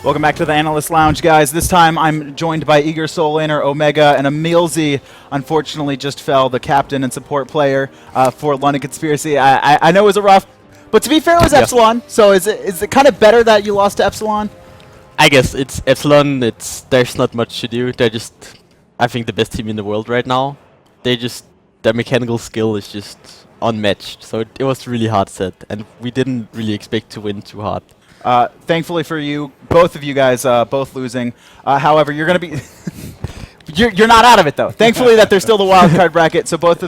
Welcome back to the Analyst Lounge, guys. This time I'm joined by eager soul laner Omega, and Realzx unfortunately just fell, the captain and support player for London Conspiracy. I know it was a rough, but to be fair, it was Epsilon. So is it kind of better that you lost to Epsilon? I guess it's Epsilon. There's not much to do. They're just, I think, the best team in the world right now. Their mechanical skill is just unmatched. So it was really hard set, and we didn't really expect to win too hard. Thankfully for you, both of you guys, both losing. However, you're going to be you're not out of it though. Thankfully that there's still the wild card bracket. So both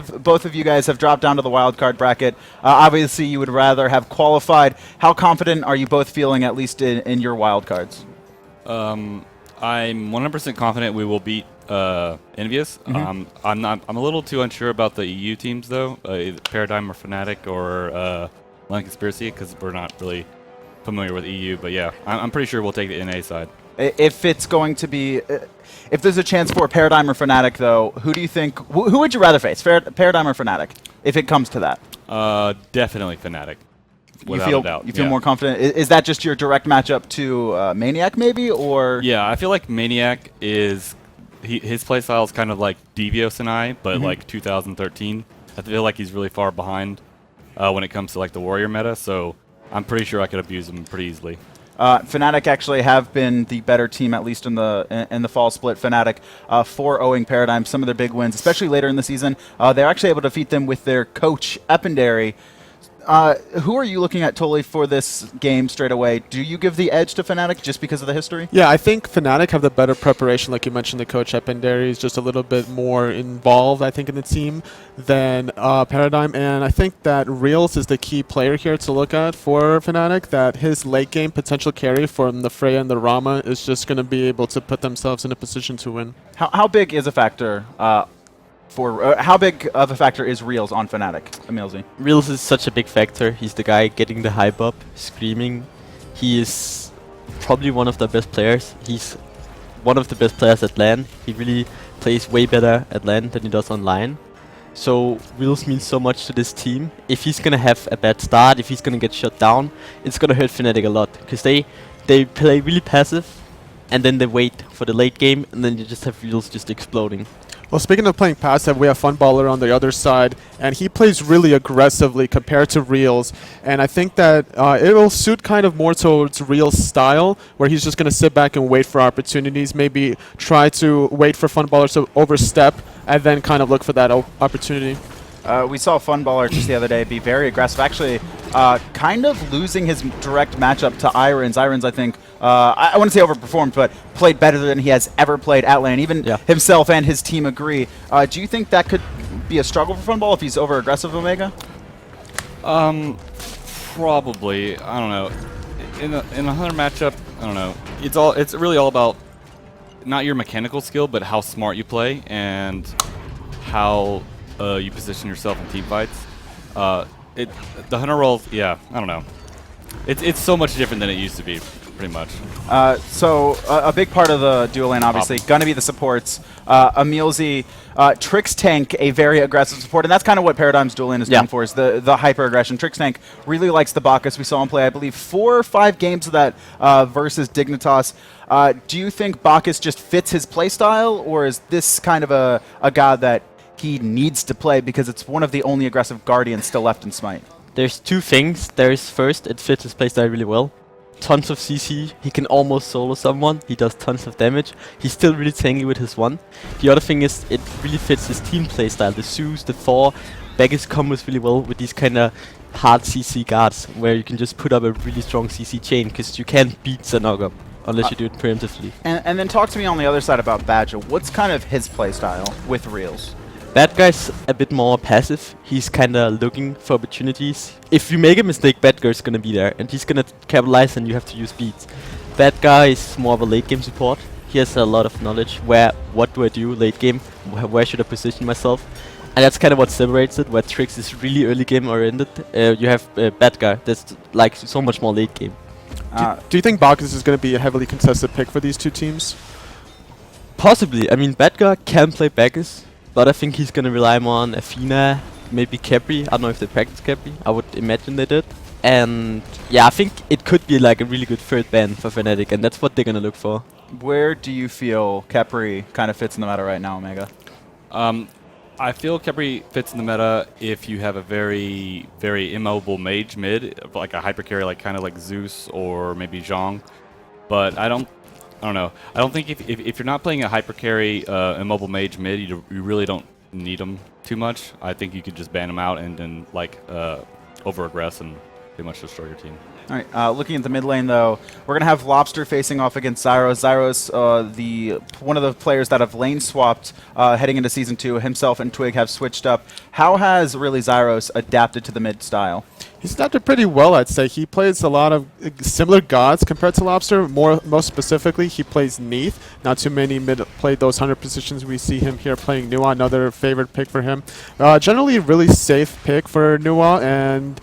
of you guys have dropped down to the wild card bracket. Obviously, you would rather have qualified. How confident are you both feeling, at least in your wild cards? I'm 100% confident we will beat Envious. I'm a little too unsure about the EU teams though, either Paradigm or FnATIC or London Conspiracy, because we're not really familiar with EU, but yeah, I'm pretty sure we'll take the NA side. If it's going to be, if there's a chance for Paradigm or FnATIC, though, who do you think? Who would you rather face, Paradigm or FnATIC? If it comes to that, definitely FnATIC. Without a doubt. You feel more confident. Is that just your direct matchup to maniaKK, maybe, or? Yeah, I feel like maniaKK is his playstyle is kind of like Devios and I, but like 2013. I feel like he's really far behind when it comes to like the warrior meta. So I'm pretty sure I could abuse him pretty easily. FnATIC actually have been the better team, at least in the fall split. FnATIC 4-0ing Paradigm, some of their big wins, especially later in the season. They're actually able to defeat them with their coach, Ependary. Who are you looking at totally for this game straight away? Do you give the edge to FnATIC just because of the history? Yeah, I think FnATIC have the better preparation. Like you mentioned, the coach Ependary is just a little bit more involved, I think, in the team than Paradigm. And I think that Realzx is the key player here to look at for FnATIC, that his late game potential carry from the Freya and the Rama is just going to be able to put themselves in a position to win. How big is a factor how big of a factor is Realzx on FnATIC, Realzx? Realzx is such a big factor. He's the guy getting the hype up, screaming. He is probably one of the best players. He's one of the best players at LAN. He really plays way better at LAN than he does online. So Realzx means so much to this team. If he's gonna have a bad start, if he's gonna get shut down, it's gonna hurt FnATIC a lot, because they play really passive, and then they wait for the late game, and then you just have Realzx just exploding. Well, speaking of playing passive, we have Funballer on the other side, and he plays really aggressively compared to Realzx. And I think that it will suit kind of more towards Realzx style, where he's just going to sit back and wait for opportunities, maybe try to wait for Funballer to overstep, and then kind of look for that opportunity. We saw Funballer just the other day be very aggressive, actually kind of losing his direct matchup to hi-rez. hi-rez, I think, I wouldn't say overperformed, but played better than he has ever played at LAN. Even himself and his team agree. Do you think that could be a struggle for Funballer if he's over-aggressive, Omega? Probably. I don't know. In a hunter matchup, I don't know. It's really all about not your mechanical skill, but how smart you play and how you position yourself in team fights. The hunter role, I don't know. It's so much different than it used to be, pretty much. So a big part of the dual lane, obviously, going to be the supports. Realzx, Trixtank, a very aggressive support, and that's kind of what Paradigm's dual lane is known for, is the hyper aggression. Trixtank really likes the Bacchus. We saw him play, I believe, 4 or 5 games of that versus Dignitas. Do you think Bacchus just fits his playstyle, or is this kind of a god that he needs to play because it's one of the only aggressive Guardians still left in Smite? There's 2 things. There's first, it fits his playstyle really well. Tons of CC, he can almost solo someone, he does tons of damage, he's still really tanky with his 1. The other thing is, it really fits his team playstyle, the Zeus, the Thor, Bacchus combos really well with these kind of hard CC guards, where you can just put up a really strong CC chain, because you can't beat Zanoga unless you do it preemptively. And then talk to me on the other side about Badgah. What's kind of his playstyle with Realzx? Badgah's a bit more passive. He's kind of looking for opportunities. If you make a mistake, Badgah's gonna be there, and he's gonna capitalize, and you have to use beats. Badgah is more of a late game support. He has a lot of knowledge. What do I do late game? Where should I position myself? And that's kind of what separates it. Where Trix is really early game oriented. You have Badgah that's like so much more late game. Do you think Bacchus is going to be a heavily contested pick for these two teams? Possibly. I mean, Badgah can play Bacchus, but I think he's going to rely more on Athena, maybe Khepri. I don't know if they practice Khepri. I would imagine they did. And yeah, I think it could be like a really good third ban for FnATIC, and that's what they're gonna look for. Where do you feel Khepri kind of fits in the meta right now, Omega? I feel Khepri fits in the meta if you have a very, very immobile mage mid, like a hyper carry, like kind of like Zeus or maybe Zhong. But I don't know. I don't think if you're not playing a hyper carry immobile mage mid, you really don't need them too much. I think you could just ban them out and then like over aggress and pretty much destroy your team. All right, looking at the mid lane, though, we're going to have Lawbster facing off against Zyrhoes. Zyrhoes, one of the players that have lane swapped heading into Season 2, himself and Twig have switched up. How has really Zyrhoes adapted to the mid style? He's adapted pretty well, I'd say. He plays a lot of similar gods compared to Lawbster. Most specifically, he plays Neith. Not too many mid play those 100 positions. We see him here playing Nuwa, another favorite pick for him. Generally, a really safe pick for Nuwa, and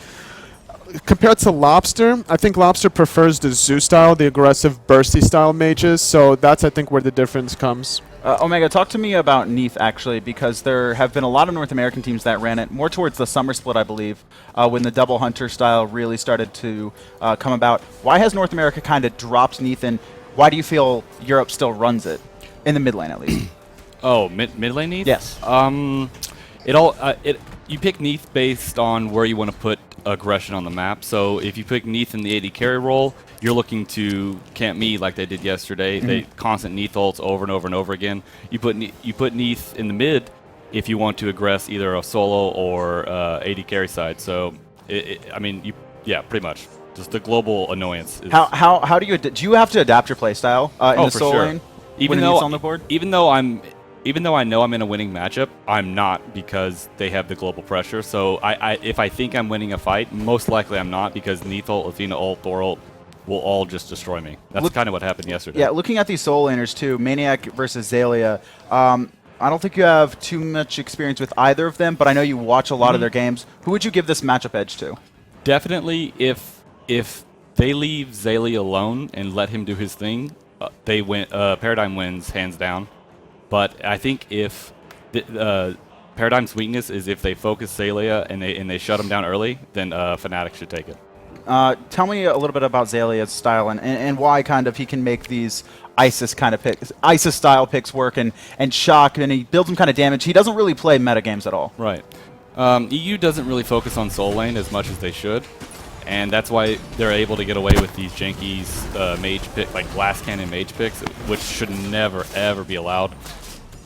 compared to Lawbster, I think Lawbster prefers the Zeus style, the aggressive, bursty style mages, so that's, I think, where the difference comes. Omega, talk to me about Neith, actually, because there have been a lot of North American teams that ran it more towards the summer split, I believe, when the double hunter style really started to come about. Why has North America kind of dropped Neith, and why do you feel Europe still runs it, in the mid lane at least? Oh, mid lane Neith? Yes. You pick Neith based on where you want to put aggression on the map. So if you pick Neith in the AD carry role, you're looking to camp me like they did yesterday. They constant Neith ults over and over and over again. You put Neith in the mid if you want to aggress either a solo or AD carry side. So yeah, pretty much just the global annoyance. Is How do you have to adapt your playstyle in the solo lane? Even when Neith's on the board? Even though I know I'm in a winning matchup, I'm not, because they have the global pressure. So if I think I'm winning a fight, most likely I'm not, because Neith ult, Athena ult, Thor ult will all just destroy me. That's kind of what happened yesterday. Yeah, looking at these solo laners too, maniaKK versus Xaliea, I don't think you have too much experience with either of them, but I know you watch a lot of their games. Who would you give this matchup edge to? Definitely if they leave Xaliea alone and let him do his thing, they win. Paradigm wins hands down. But I think if Paradigm's weakness is if they focus Xaliea and they shut him down early, then FnATIC should take it. Tell me a little bit about Xaliea's style and why kind of he can make these ISIS kind of picks, ISIS style picks work and Chaac, and he builds some kind of damage. He doesn't really play meta games at all. Right. EU doesn't really focus on soul lane as much as they should, and that's why they're able to get away with these jankies mage pick, like glass cannon mage picks, which should never ever be allowed,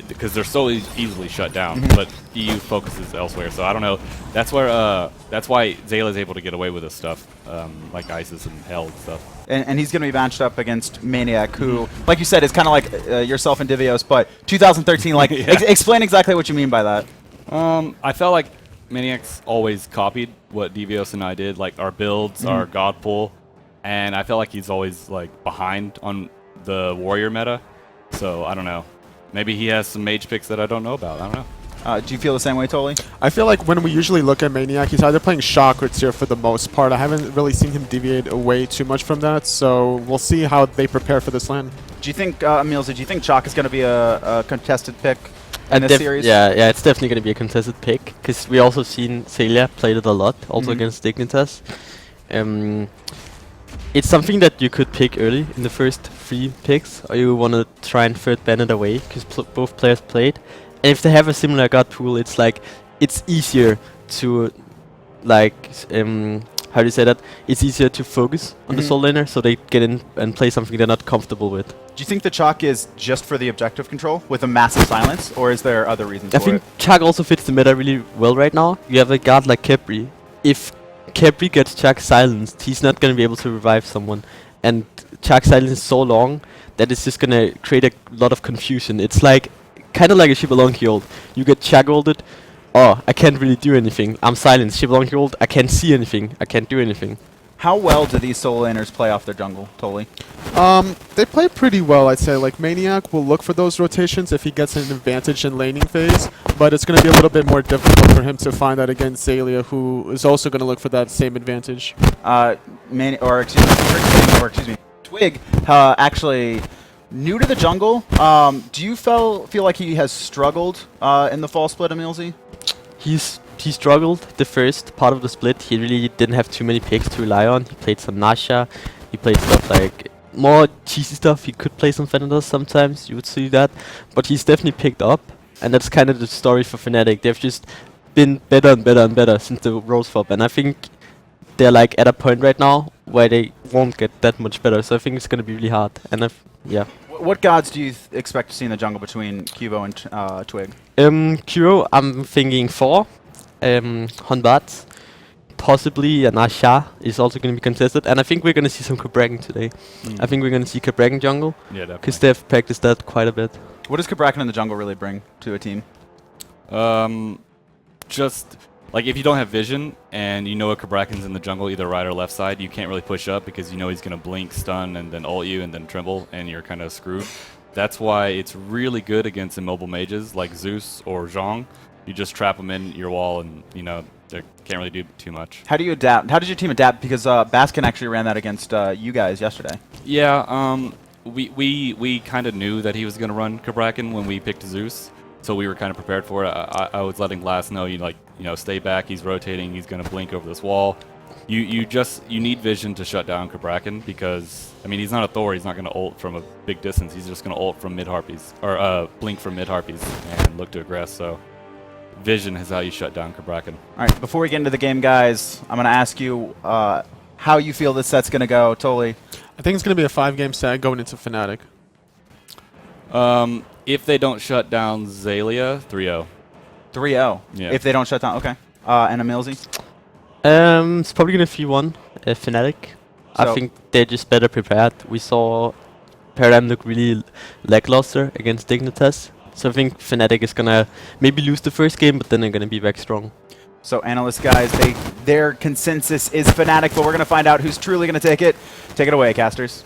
because they're so easily shut down. But EU focuses elsewhere, so I don't know. That's why Xaliea is able to get away with this stuff, like ISIS and Hell and stuff. And he's going to be matched up against maniaKK, who, like you said, is kind of like yourself and Divios, but 2013. Like, explain exactly what you mean by that. I felt like maniaK's always copied what Divios and I did, like our builds, our god pool, and I felt like he's always like behind on the warrior meta. So I don't know. Maybe he has some mage picks that I don't know about. I don't know. Do you feel the same way, Toli? I feel like when we usually look at maniaKK, he's either playing Chaac or Tyr for the most part. I haven't really seen him deviate away too much from that, so we'll see how they prepare for this land. Do you think, Emils, do you think Chaac is going to be a contested pick in this series? Yeah, it's definitely going to be a contested pick, because we also seen Xaliea played it a lot, also against Dignitas. It's something that you could pick early in the first 3 picks, or you want to try and third ban it away, because both players played. And if they have a similar god pool, it's like, it's easier to, like, how do you say that? It's easier to focus on the soul laner, so they get in and play something they're not comfortable with. Do you think the Chaac is just for the objective control with a massive silence, or is there other reasons I for think it? Chaac also fits the meta really well right now. You have a god like Khepri. If Khepri gets Chaac silenced, he's not going to be able to revive someone. And Chaac silence is so long that it's just going to create a lot of confusion. It's like, kind of like a Xaliea ult. You get Chaac ulted, oh, I can't really do anything. I'm silenced. Xaliea ult, I can't see anything. I can't do anything. How well do these solo laners play off their jungle, Toli? They play pretty well, I'd say. Like, maniaKK will look for those rotations if he gets an advantage in laning phase, but it's going to be a little bit more difficult for him to find that against Xaliea, who is also going to look for that same advantage. Twig, actually new to the jungle. Do you feel like he has struggled in the fall split, Emilzy? He's he struggled the first part of the split. He really didn't have too many picks to rely on. He played some Nasha. He played stuff like more cheesy stuff. He could play some FnATIC sometimes. You would see that. But he's definitely picked up. And that's kind of the story for FnATIC. They've just been better and better and better since the Rose Swap. And I think they're like at a point right now where they won't get that much better. So I think it's going to be really hard. And yeah. What gods do you expect to see in the jungle between Qvo and Twig? Kuro, I'm thinking Thor, Honbat, possibly an Asha is also going to be contested, and I think we're going to see some Khepri today. I think we're going to see Khepri jungle, Yeah, because definitely. they've practiced that quite a bit. What does Khepri in the jungle really bring to a team? Just like if you don't have vision and you know a Khepri in the jungle, either right or left side, you can't really push up because you know he's going to blink, stun, and then ult you and then tremble, and you're kind of screwed. That's why it's really good against immobile mages like Zeus or Zhong. You just trap them in your wall and, you know, they can't really do too much. How do you adapt? How did your team adapt? Because Baskin actually ran that against you guys yesterday. Yeah, we kind of knew that he was going to run Khepri when we picked Zeus, so we were kind of prepared for it. I was letting Glass know, you know, stay back. He's rotating. He's going to blink over this wall. You need vision to shut down Khepri because, I mean, he's not a Thor. He's not going to ult from a big distance. He's just going to ult from mid harpies or blink from mid harpies and look to aggress. So vision is how you shut down Khepri. All right, before we get into the game, guys, I'm going to ask you how you feel this set's going to go. Totally. I think it's going to be a 5-game set going into FnATIC. If they don't shut down Xaliea, 3-0. 3-0. Yeah. If they don't shut down. Okay. And Emilzy? It's probably going to 3-1 FnATIC. I So- think they're just better prepared. We saw Paradigm look really lackluster against Dignitas. So I think FnATIC is going to maybe lose the first game, but then they're going to be back strong. So analysts, guys, their consensus is FnATIC, but we're going to find out who's truly going to take it. Take it away, casters.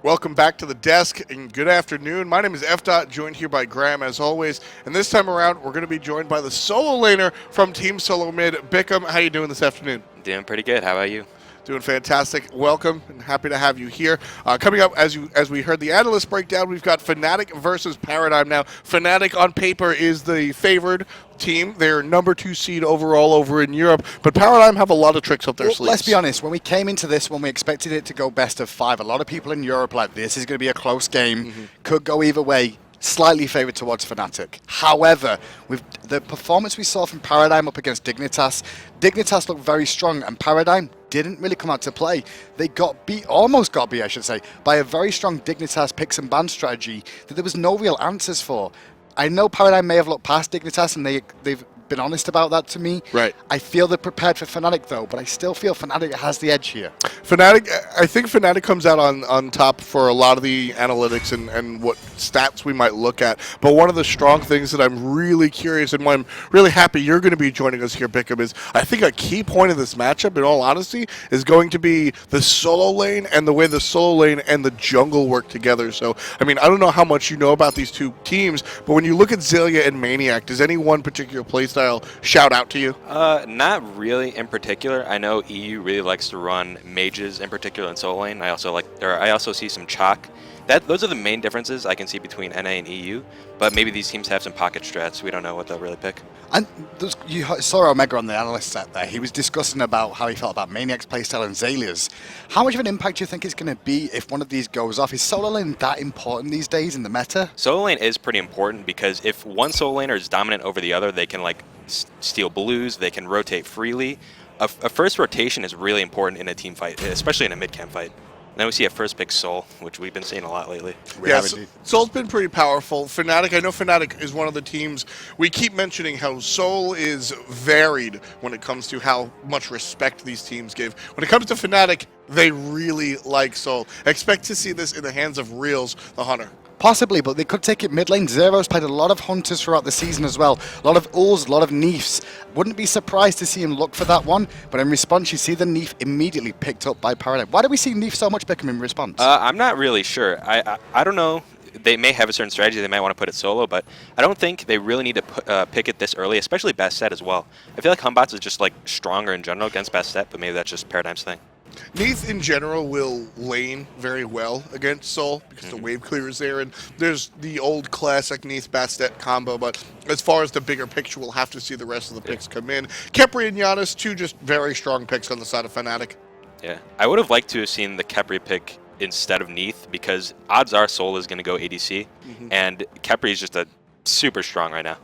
Welcome back to the desk and good afternoon. My name is FDOT, joined here by Graham as always. And this time around, we're going to be joined by the solo laner from Team Solo Mid, Bickham. How you doing this afternoon? Doing pretty good. How about you? Doing fantastic. Welcome and happy to have you here. Coming up, as we heard the analyst breakdown, we've got FnATIC versus Paradigm. Now, FnATIC on paper is the favored team. They're number 2 seed overall over in Europe, but Paradigm have a lot of tricks up their sleeves. Let's be honest, when we came into this one, we expected it to go best of 5. A lot of people in Europe like, this is going to be a close game, could go either way. Slightly favoured towards FnATIC. However, with the performance we saw from Paradigm up against Dignitas, Dignitas looked very strong, and Paradigm didn't really come out to play. They got beat, almost got beat, I should say, by a very strong Dignitas picks and ban strategy that there was no real answers for. I know Paradigm may have looked past Dignitas, and they've been honest about that to me. Right. I feel they're prepared for FnATIC though, but I still feel FnATIC has the edge here. FnATIC, I think FnATIC comes out on top for a lot of the analytics and what stats we might look at. But one of the strong things that I'm really curious and why I'm really happy you're going to be joining us here, Bickham, is I think a key point of this matchup, in all honesty, is going to be the solo lane and the way the solo lane and the jungle work together. So, I mean, I don't know how much you know about these two teams, but when you look at Xaliea and maniaKK, does any one particular playstyle shout out to you? Not really in particular. I know EU really likes to run mages in particular in solo lane. I also see some Chaac. Those are the main differences I can see between NA and EU, but maybe these teams have some pocket strats. We don't know what they'll really pick. And you saw Omega on the analyst set there. He was discussing about how he felt about maniaKK's playstyle and Xalia's. How much of an impact do you think it's going to be if one of these goes off? Is solo lane that important these days in the meta? Solo lane is pretty important because if one solo laner is dominant over the other, they can like steal blues, they can rotate freely. A first rotation is really important in a team fight, especially in a mid-camp fight. Then we see a first pick Soul, which we've been seeing a lot lately. Soul's been pretty powerful. FnATIC, I know FnATIC is one of the teams, we keep mentioning how Soul is varied when it comes to how much respect these teams give. When it comes to FnATIC, they really like Soul. Expect to see this in the hands of Reals, the Hunter. Possibly, but they could take it mid lane. Zyrhoes played a lot of Hunters throughout the season as well. A lot of Ulls, a lot of Neiths. Wouldn't be surprised to see him look for that one, but in response you see the Neith immediately picked up by Paradigm. Why do we see Neith so much, Bickham, in response? I'm not really sure. I don't know. They may have a certain strategy. They might want to put it solo, but I don't think they really need to pick it this early, especially Bastet as well. I feel like Humbots is just like stronger in general against Bastet, but maybe that's just Paradigm's thing. Neith in general will lane very well against Soul because the wave clear is there, and there's the old classic Neith Bastet combo, but as far as the bigger picture, we'll have to see the rest of the picks come in. Khepri and Janus, two just very strong picks on the side of FnATIC. Yeah, I would have liked to have seen the Khepri pick instead of Neith because odds are Soul is going to go ADC, and Khepri is just a super strong right now.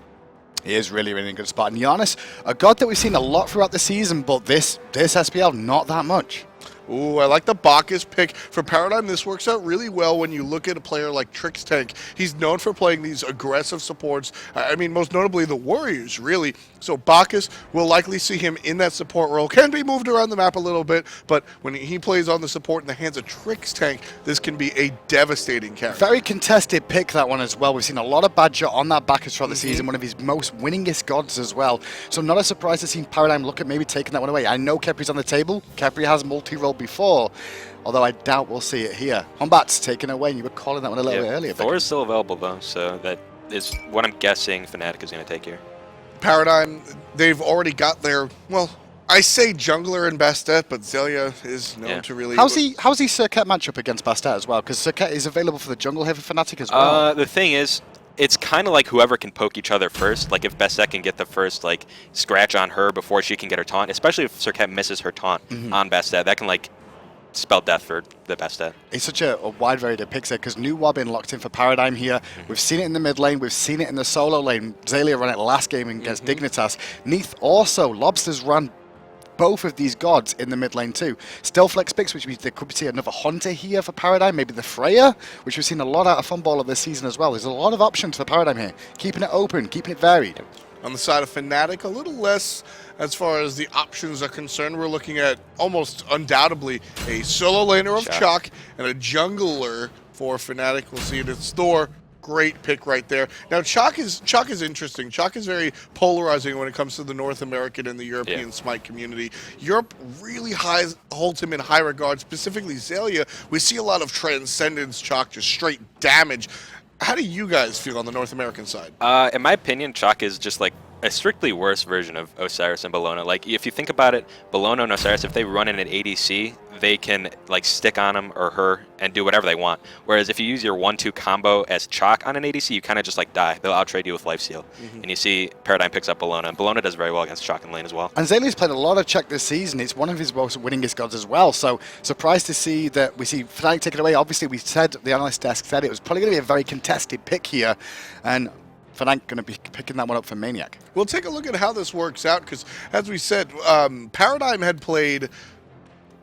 He is really, really in a good spot. And Janus, a god that we've seen a lot throughout the season, but this SPL, not that much. Ooh, I like the Bacchus pick. For Paradigm, this works out really well when you look at a player like Trixtank. He's known for playing these aggressive supports. I mean, most notably the Warriors, really. So Bacchus, will likely see him in that support role. Can be moved around the map a little bit, but when he plays on the support in the hands of Trixtank, this can be a devastating character. Very contested pick, that one as well. We've seen a lot of Badgah on that Bacchus throughout the season, one of his most winningest gods as well. So not a surprise to see Paradigm look at maybe taking that one away. I know Khepri's on the table. Khepri has multi-role before, although I doubt we'll see it here. Humbat's taken away, and you were calling that one a little bit earlier. Thor is still available though, so that is what I'm guessing FnATIC is going to take here. Paradigm, they've already got their, well, I say jungler and Bastet, but Xaliea is known to really... How's he Circuit matchup against Bastet as well? Because Circuit is available for the jungle here for FnATIC as well. The thing is, it's kind of like whoever can poke each other first. Like if Bastet can get the first like scratch on her before she can get her taunt, especially if Circuit misses her taunt on Bastet, that can like spell death for the Bastet. It's such a wide variety of picks there because New War being locked in for Paradigm here. We've seen it in the mid lane. We've seen it in the solo lane. Xaliea ran it last game against Dignitas. Neith also. Lawbster's run both of these gods in the mid lane too. Still flex picks, which means there could be another Hunter here for Paradigm. Maybe the Freya, which we've seen a lot out of Funballer this season as well. There's a lot of options for Paradigm here. Keeping it open, keeping it varied. On the side of FnATIC, a little less as far as the options are concerned. We're looking at almost undoubtedly a solo laner of Chaac and a jungler for FnATIC. We'll see it as Thor. Great pick right there. Now, Chaac is interesting. Chaac is very polarizing when it comes to the North American and the European Smite community. Europe really holds him in high regard, specifically Xaliea. We see a lot of Transcendence Chaac, just straight damage. How do you guys feel on the North American side? In my opinion, Chaac is just like a strictly worse version of Osiris and Bellona. Like if you think about it, Bellona and Osiris, if they run in an ADC, they can like stick on him or her and do whatever they want. Whereas if you use your 1-2 combo as Chaac on an ADC, you kind of just like die. They'll outtrade you with lifesteal. And you see Paradigm picks up Bellona, and Bellona does very well against Chaac in lane as well. And Xalia's played a lot of Chaac this season. It's one of his most winningest gods as well. So surprised to see that we see FnATIC take it away. Obviously, we said, the analyst desk said it was probably going to be a very contested pick here. And FnATIC going to be picking that one up for maniaKK. We'll take a look at how this works out because, as we said, Paradigm had played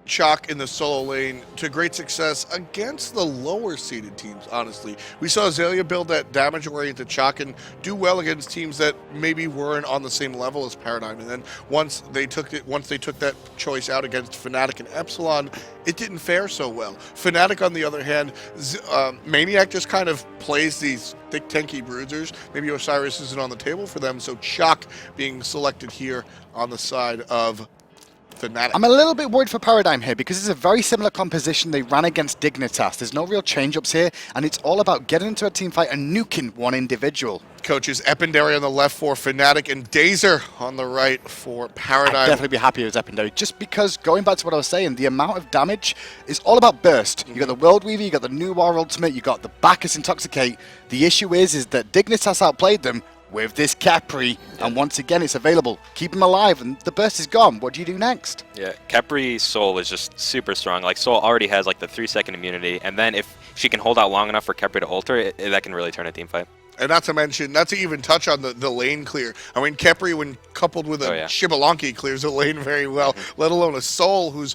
Chaac in the solo lane to great success against the lower seeded teams, honestly. We saw Xaliea build that damage oriented Chaac and do well against teams that maybe weren't on the same level as Paradigm. And then once they took that choice out against FnATIC and Epsilon, it didn't fare so well. FnATIC, on the other hand, maniaKK just kind of plays these thick, tanky bruisers. Maybe Osiris isn't on the table for them, so Chaac being selected here on the side of FnATIC. I'm a little bit worried for Paradigm here because it's a very similar composition they ran against Dignitas. There's no real change-ups here, and it's all about getting into a team fight and nuking one individual. Coaches Ependary on the left for FnATIC and Dazer on the right for Paradigm. I'd definitely be happy with Ependary, just because, going back to what I was saying, the amount of damage is all about burst. You got the World Weaver, you got the New War Ultimate, you got the Bacchus Intoxicate. The issue is that Dignitas outplayed them with this Khepri, and once again it's available. Keep him alive, and the burst is gone. What do you do next? Yeah, Khepri Soul is just super strong. Like Soul already has like the 3-second immunity, and then if she can hold out long enough for Khepri to alter, that can really turn a team fight. And not to even touch on the lane clear. I mean, Khepri, when coupled with a Shibalonki, clears the lane very well, let alone a Soul whose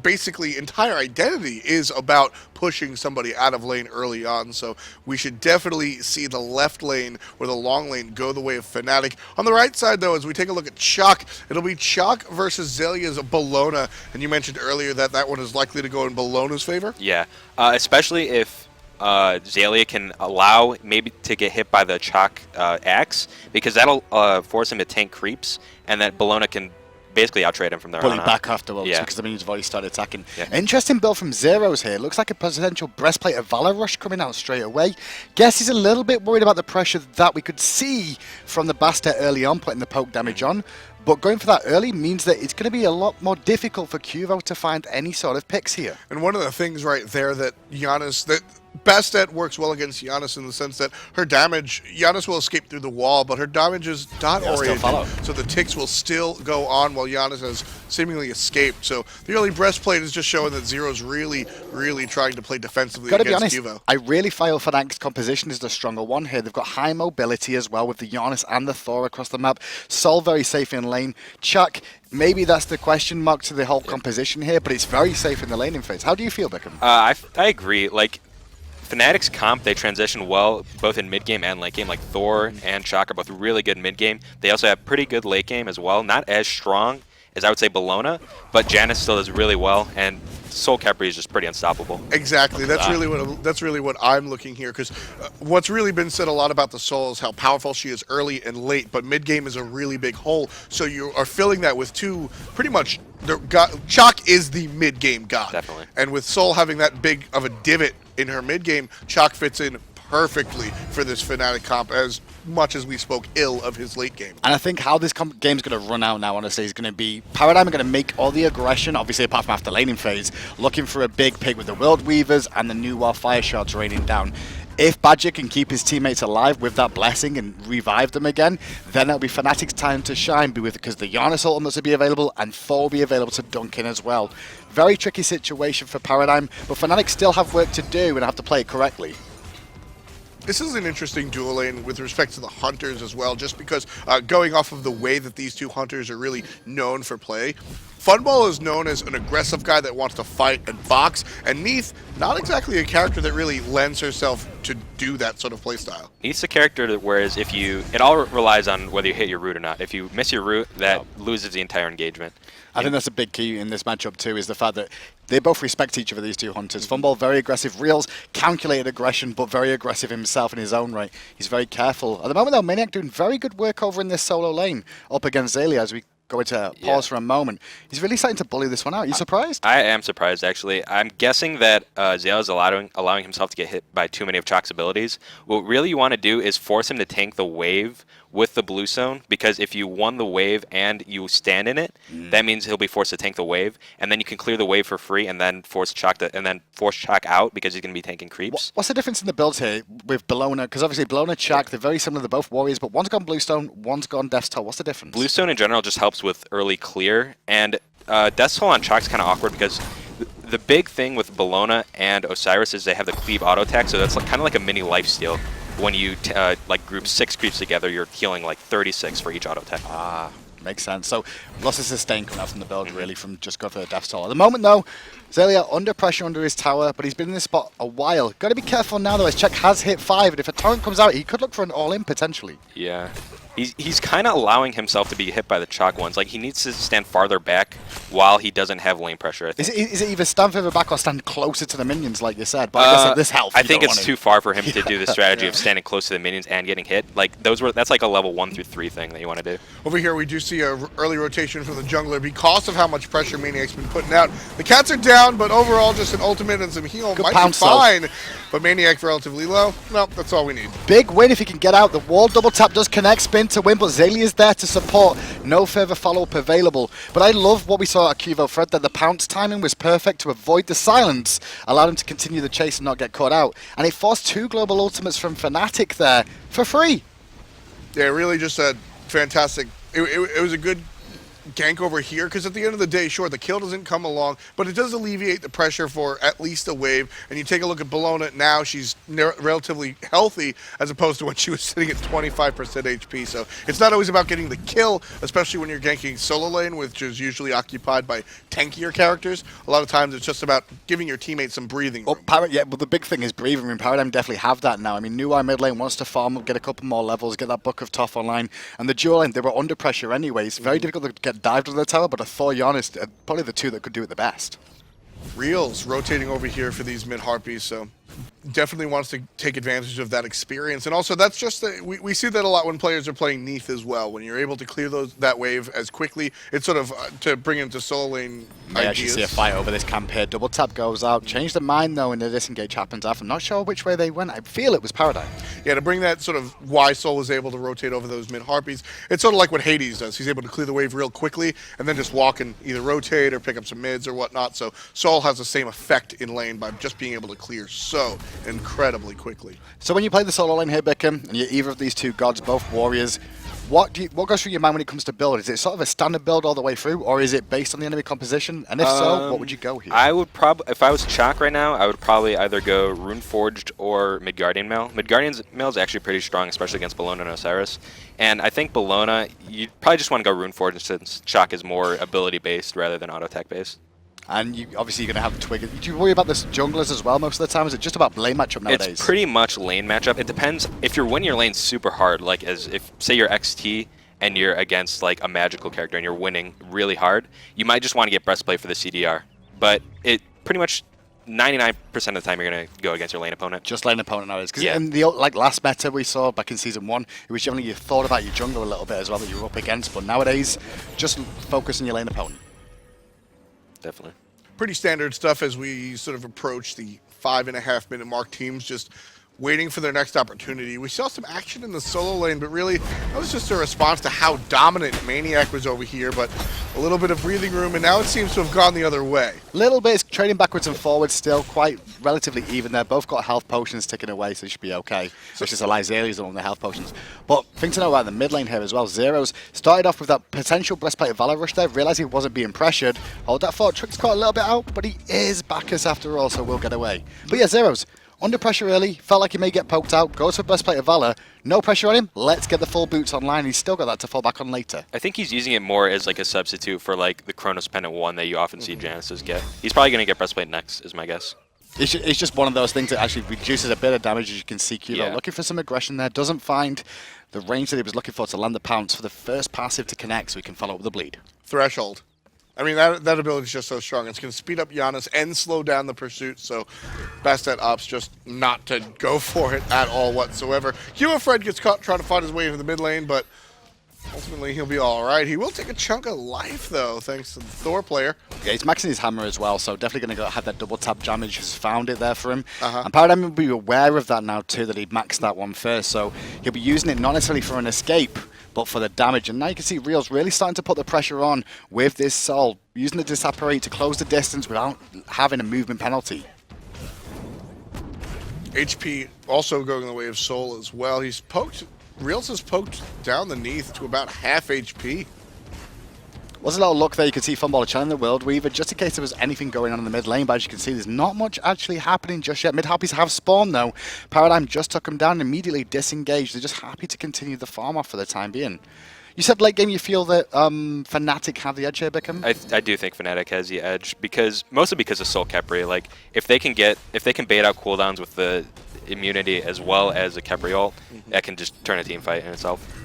basically entire identity is about pushing somebody out of lane early on. So we should definitely see the left lane or the long lane go the way of FnATIC. On the right side, though, as we take a look at Chaac, it'll be Chaac versus Xalia's Bellona. And you mentioned earlier that one is likely to go in Bellona's favor? Yeah, especially if Xaliea can allow maybe to get hit by the Chaac axe, because that'll force him to tank creeps, and that Bellona can basically outtrade him from there Pulling on back afterwards, because he's already started attacking. Interesting build from Zyrhoes here. Looks like a potential breastplate of Valor Rush coming out straight away. Guess he's a little bit worried about the pressure that we could see from the Bastet early on, putting the poke damage on. but going for that early means that it's going to be a lot more difficult for Qvo to find any sort of picks here. And one of the things right there that Bastet works well against Janus in the sense that her damage, Janus will escape through the wall, but her damage is dot oriented, so the ticks will still go on while Janus has seemingly escaped. So the early breastplate is just showing that Zero's really, really trying to play defensively against Qvo. I really feel FnATIC's composition is the stronger one here. They've got high mobility as well with the Janus and the Thor across the map. Sol very safe in lane. Chaac, maybe that's the question mark to the whole composition here, but it's very safe in the laning phase. How do you feel, Beckham? I agree. Like, FnATIC's comp, they transition well both in mid-game and late game. Like Thor and Chaac are both really good mid-game. They also have pretty good late game as well. Not as strong as I would say Bellona, but Janus still does really well, and Soul Khepri is just pretty unstoppable. Exactly. That's really what I'm looking here, because what's really been said a lot about the Soul is how powerful she is early and late, but mid-game is a really big hole. So you are filling that with two pretty much. Chaac is the mid-game god. Definitely. And with Soul having that big of a divot in her mid-game, Chaac fits in perfectly for this FnATIC comp, as much as we spoke ill of his late game. And I think how this game's going to run out now, honestly, is going to be Paradigm are going to make all the aggression, obviously apart from after laning phase, looking for a big pick with the World Weavers and the new Fire Shards raining down. If Badgah can keep his teammates alive with that blessing and revive them again, then it'll be FnATIC's time to shine, because the Janus ultimates will be available and Thor will be available to dunk in as well. Very tricky situation for Paradigm, but FnATIC still have work to do and have to play it correctly. This is an interesting dual lane with respect to the Hunters as well, just because going off of the way that these two Hunters are really known for play. Funballer is known as an aggressive guy that wants to fight and box, and Neith, not exactly a character that really lends herself to do that sort of playstyle. Neith's a character that, whereas if you, it all relies on whether you hit your root or not. If you miss your root, that loses the entire engagement. I think that's a big key in this matchup too, is the fact that they both respect each other, these two Hunters. Funballer, very aggressive. Realzx, calculated aggression, but very aggressive himself in his own right. He's very careful. At the moment though, maniaKK doing very good work over in this solo lane, up against Xaliea, as we go into pause for a moment. He's really starting to bully this one out. Are you surprised? I am surprised, actually. I'm guessing that Xaliea is allowing himself to get hit by too many of Chaac's abilities. What really you want to do is force him to tank the wave with the blue zone, because if you won the wave and you stand in it, that means he'll be forced to tank the wave, and then you can clear the wave for free and then force Chaac out because he's going to be tanking creeps. What's the difference in the builds here with Bellona? Because obviously Bellona, Chaac, they're very similar. They're both warriors, but one's gone Bluestone, one's gone Death's Toll. What's the difference? Bluestone in general just helps with early clear, and Death's Toll on Chaac's kind of awkward because the big thing with Bellona and Osiris is they have the cleave auto attack, so that's like, kind of like a mini lifesteal. When you like group 6 creeps together, you're healing like 36 for each auto attack. Ah, makes sense. So lots of sustain coming out from the build, really, from just going for the Death's Toll. At the moment, though, Xaliea under pressure under his tower, but he's been in this spot a while. Got to be careful now, though, as Chaac has hit 5, and if a torrent comes out, he could look for an all-in, potentially. Yeah. He's kind of allowing himself to be hit by the Chaac ones. Like, he needs to stand farther back while he doesn't have lane pressure. Is it either stand further back or stand closer to the minions, like you said? But I guess at this health, I think it's too far for him to do the strategy of standing close to the minions and getting hit. Like, that's like a level 1 through 3 thing that you want to do. Over here, we do see a early rotation from the jungler because of how much pressure maniaK's been putting out. The cats are down, but overall, just an ultimate and some heal might be fine. But maniaK's relatively low. No, that's all we need. Big win if he can get out. The wall double tap does connect, spin to win, but Xaliea is there to support. No further follow-up available. But I love what we saw at Qvofred, that the pounce timing was perfect to avoid the silence, allowed him to continue the chase and not get caught out. And it forced 2 global ultimates from FnATIC there for free. Yeah, really just a fantastic... It was a good gank over here, because at the end of the day, sure, the kill doesn't come along, but it does alleviate the pressure for at least a wave. And you take a look at Bellona now, she's relatively healthy as opposed to when she was sitting at 25% HP. So it's not always about getting the kill, especially when you're ganking solo lane, which is usually occupied by tankier characters. A lot of times it's just about giving your teammates some breathing room. Yeah, but the big thing is breathing room. Paradigm definitely have that now. I mean, New mid lane wants to farm up, get a couple more levels, get that Book of Tough online. And the dual lane, they were under pressure anyways. Very difficult to get dived under the tower, but a Thor Janus, probably the two that could do it the best. Realzx rotating over here for these mid Harpies, so definitely wants to take advantage of that experience. And also, that's just we see that a lot when players are playing Neith as well. When you're able to clear that wave as quickly, it's sort of to bring into solo lane May actually see a fight over this camp here. Double tap goes out. Change the mind, though, and the disengage happens after. I'm not sure which way they went. I feel it was Paradigm. Yeah, to bring that sort of why Sol was able to rotate over those mid-harpies. It's sort of like what Hades does. He's able to clear the wave real quickly and then just walk and either rotate or pick up some mids or whatnot. So Sol has the same effect in lane by just being able to clear so incredibly quickly. So when you play the solo lane here, Bickham, and you're either of these two gods, both warriors, what goes through your mind when it comes to build? Is it sort of a standard build all the way through, or is it based on the enemy composition? And if so, what would you go here? I would probably, if I was Chaac right now, I would probably either go Runeforged or Midgardian Mail. Midgardian Mail is actually pretty strong, especially against Bellona and Osiris. And I think Bellona, you probably just want to go Runeforged since Chaac is more ability-based rather than auto-attack-based. And obviously you're going to have Twig. Do you worry about the junglers as well most of the time? Is it just about lane matchup nowadays? It's pretty much lane matchup. It depends. If you're winning your lane super hard, like as if, say you're XT and you're against like a magical character and you're winning really hard, you might just want to get breastplate for the CDR. But it pretty much 99% of the time you're going to go against your lane opponent. Just lane opponent nowadays. Because Yeah. in the last meta we saw back in Season 1, it was generally you thought about your jungle a little bit as well that you were up against. But nowadays, just focus on your lane opponent. Definitely. Pretty standard stuff as we sort of approach the 5.5 minute mark. Teams just waiting for their next opportunity. We saw some action in the solo lane, but really that was just a response to how dominant maniaKK was over here, but a little bit of breathing room, and now it seems to have gone the other way. Little bit, it's trading backwards and forwards still, quite relatively even there. Both got health potions ticking away, so they should be okay. So it's just Xaliea the one with the health potions. But thing to know about the mid lane here as well, Zyrhoes started off with that potential Breastplate of Valor rush there, realised he wasn't being pressured. Hold that thought, Trix caught a little bit out, but he is Bacchus after all, so we'll get away. But yeah, Zyrhoes, under pressure early, felt like he may get poked out, goes for Breastplate of Valor, no pressure on him, let's get the full boots online, he's still got that to fall back on later. I think he's using it more as like a substitute for like the Chronos Pendant 1 that you often see Januses get. He's probably going to get breastplate next, is my guess. It's just one of those things that actually reduces a bit of damage, as you can see. Qvofred looking for some aggression there, doesn't find the range that he was looking for to land the pounce for the first passive to connect so he can follow up with the bleed. Threshold. I mean, that ability is just so strong. It's going to speed up Janus and slow down the pursuit, so Bastet opts just not to go for it at all whatsoever. Qvofred gets caught trying to find his way into the mid lane, but ultimately he'll be all right. He will take a chunk of life, though, thanks to the Thor player. Yeah, he's maxing his hammer as well, so definitely going to have that double tap damage. He's found it there for him. And Paradigm will be aware of that now, too, that he maxed that one first, so he'll be using it not necessarily for an escape, but for the damage. And now you can see Real's really starting to put the pressure on with this Sol, using the Disapparate to close the distance without having a movement penalty. HP also going the way of Sol as well. He's poked, Realzx has poked down the Neith to about half HP. Was a little look there, you could see Funballer channeling the World Weaver just in case there was anything going on in the mid lane, but as you can see there's not much actually happening just yet. Mid-harpies have spawned though. Paradigm just took them down and immediately disengaged. They're just happy to continue the farm off for the time being. You said late game you feel that FnATIC have the edge here, Bickham? I do think FnATIC has the edge mostly because of Soul Khepri. Like if they can bait out cooldowns with the immunity as well as a Khepri ult, that can just turn a team fight in itself.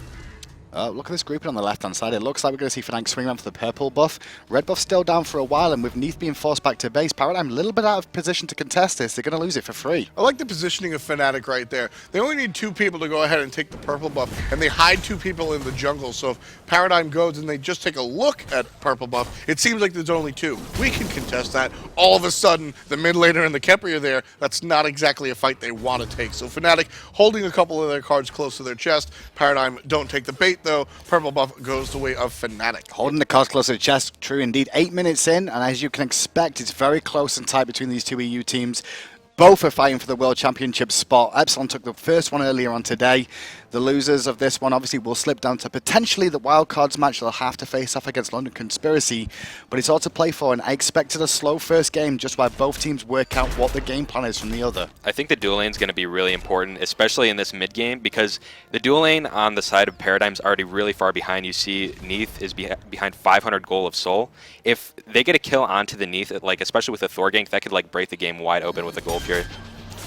Look at this grouping on the left-hand side. It looks like we're going to see FnATIC swing around for the purple buff. Red buff still down for a while, and with Neith being forced back to base, Paradigm a little bit out of position to contest this. They're going to lose it for free. I like the positioning of FnATIC right there. They only need 2 people to go ahead and take the purple buff, and they hide 2 people in the jungle. So if Paradigm goes and they just take a look at purple buff, it seems like there's only 2. We can contest that. All of a sudden, the mid laner and the Khepri are there. That's not exactly a fight they want to take. So FnATIC holding a couple of their cards close to their chest. Paradigm don't take the bait, though. Purple buff goes the way of FnATIC. Holding the cards close to the chest, true indeed. 8 minutes in, and as you can expect, it's very close and tight between these 2 EU teams. Both are fighting for the World Championship spot. Epsilon took the first one earlier on today. The losers of this one obviously will slip down to potentially the wildcards match. They'll have to face off against London Conspiracy, but it's all to play for, and I expected a slow first game just while both teams work out what the game plan is from the other. I think the dual lane is going to be really important, especially in this mid game, because the dual lane on the side of Paradigm's already really far behind. You see Neith is behind 500 gold of soul. If they get a kill onto the Neith, like especially with a Thor gank, that could like break the game wide open with a gold fury.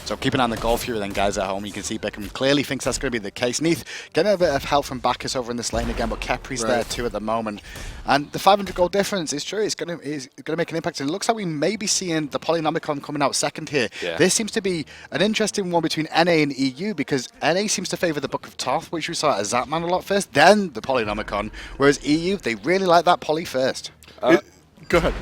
So keep an eye on the Gold Fury then, guys, at home. You can see Beckham clearly thinks that's going to be the case. Neith getting a bit of help from Bacchus over in this lane again, but Khepri's there too at the moment. And the 500 gold difference is true. It's going to make an impact. And it looks like we may be seeing the Polynomicon coming out second here. Yeah. This seems to be an interesting one between NA and EU, because NA seems to favour the Book of Thoth, which we saw at Zapman a lot first, then the Polynomicon, whereas EU, they really like that Poly first. Go ahead.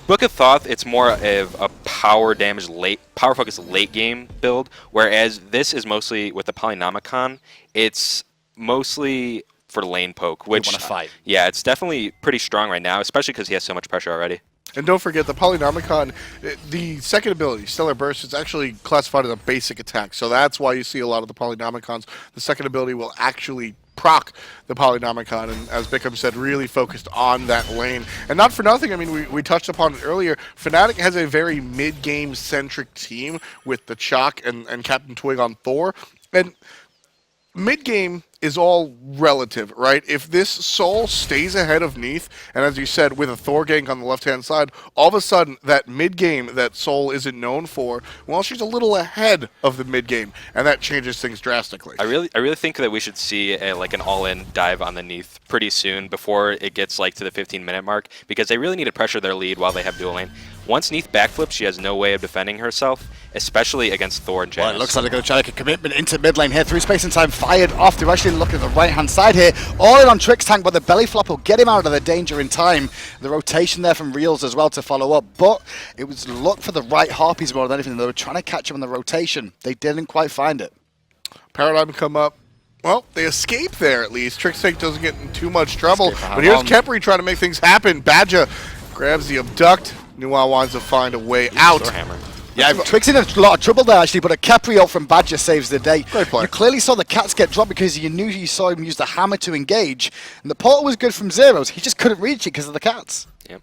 Book of Thoth, it's more of a power focused late game build, whereas this is mostly with the Polynomicon. It's mostly for lane poke, which want to fight. Yeah, it's definitely pretty strong right now, especially because he has so much pressure already. And don't forget, the Polynomicon, the second ability, Stellar Burst, is actually classified as a basic attack. So that's why you see a lot of the Polynomicons. The second ability will actually proc the Polynomicon, and as Beckham said, really focused on that lane. And not for nothing, I mean, we touched upon it earlier, FnATIC has a very mid-game centric team with the Chaac and CaptainTwig on Thor. And mid-game is all relative, right? If this Soul stays ahead of Neith, and as you said, with a Thor gank on the left-hand side, all of a sudden, that mid-game that Soul isn't known for, well, she's a little ahead of the mid-game, and that changes things drastically. I really think that we should see like an all-in dive on the Neith pretty soon before it gets like to the 15-minute mark, because they really need to pressure their lead while they have dual lane. Once Neith backflips, she has no way of defending herself, especially against Thor and Janus. Well, it looks like they're going to try to make a commitment into mid lane here. Through space and time, fired off. They're actually looking at the right-hand side here. All in on Trixtank, but the belly flop will get him out of the danger in time. The rotation there from Realzx as well to follow up, but it was look for the right harpies more than anything. They were trying to catch him on the rotation. They didn't quite find it. Paradigm come up. Well, they escape there at least. Trixtank doesn't get in too much trouble. But here's Khepri trying to make things happen. Badgah grabs the abduct. Nuwa wants to find a way out. Yeah, Twig's in a lot of trouble there actually, but a Khepri ult from Badgah saves the day. Great play. You clearly saw the cats get dropped because you saw him use the hammer to engage. And the portal was good from Zyrhoes. He just couldn't reach it because of the cats. Yep.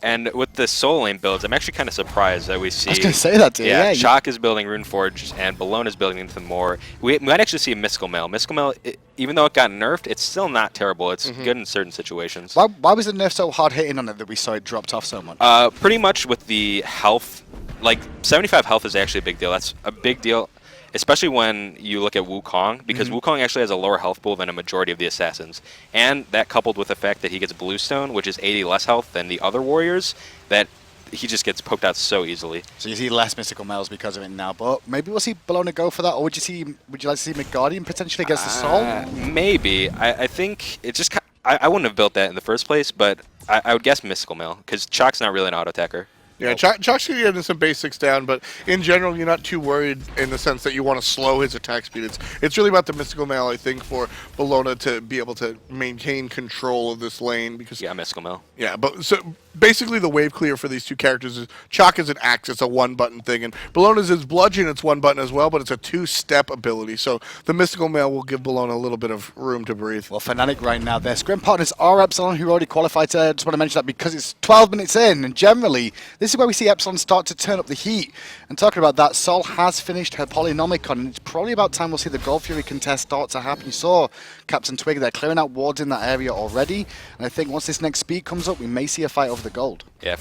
And with the soul lane builds, I'm actually kind of surprised that we see... I was going to say that, dude. Yeah, Chaac is building Runeforge, and Bellona is building into more. We might actually see a Mystical Mail. Mystical Mail, even though it got nerfed, it's still not terrible. It's good in certain situations. Why was the nerf so hard hitting on it that we saw it dropped off so much? Pretty much with the health. Like, 75 health is actually a big deal. That's a big deal, especially when you look at Wukong, because Wukong actually has a lower health pool than a majority of the assassins. And that coupled with the fact that he gets Bluestone, which is 80 less health than the other warriors, that he just gets poked out so easily. So you see less Mystical Mails because of it now, but maybe we'll see Bellona go for that, or would you like to see Midgardian potentially against the Soul? Maybe. I think it just... I wouldn't have built that in the first place, but I would guess Mystical Mail, because Chaac's not really an auto-attacker. Yeah, Chaac's getting some basics down, but in general, you're not too worried in the sense that you want to slow his attack speed. It's really about the Mystical Mail, I think, for Bellona to be able to maintain control of this lane. Because Yeah, Mystical Mail. Yeah, but so basically the wave clear for these two characters is Chaac is an axe, it's a one-button thing, and Bellona's is bludgeon, it's one button as well, but it's a two-step ability. So the Mystical Mail will give Bellona a little bit of room to breathe. Well, FnATIC right now, their scrim partners are Epsilon, who already qualified. I just want to mention that because it's 12 minutes in, and generally, this is where we see Epsilon start to turn up the heat. And talking about that, Sol has finished her Polynomicon, and it's probably about time we'll see the Gold Fury contest start to happen. You saw CaptainTwig, they're clearing out wards in that area already, and I think once this next speed comes up, we may see a fight over the gold. Yeah,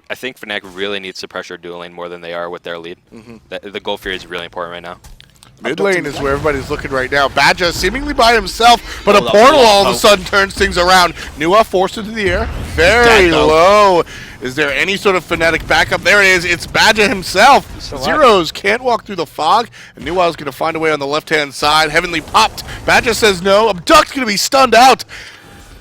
I think FnATIC really needs to pressure dual lane more than they are with their lead. The Gold Fury is really important right now. Mid lane is where everybody's looking right now. Badgah seemingly by himself, but a portal all of a sudden turns things around. Nuwa forced into the air. Very low. Is there any sort of FnATIC backup? There it is. It's Badgah himself. Zyrhoes can't walk through the fog, and Nuwa's going to find a way on the left-hand side. Heavenly popped. Badgah says no. Abduct's going to be stunned out.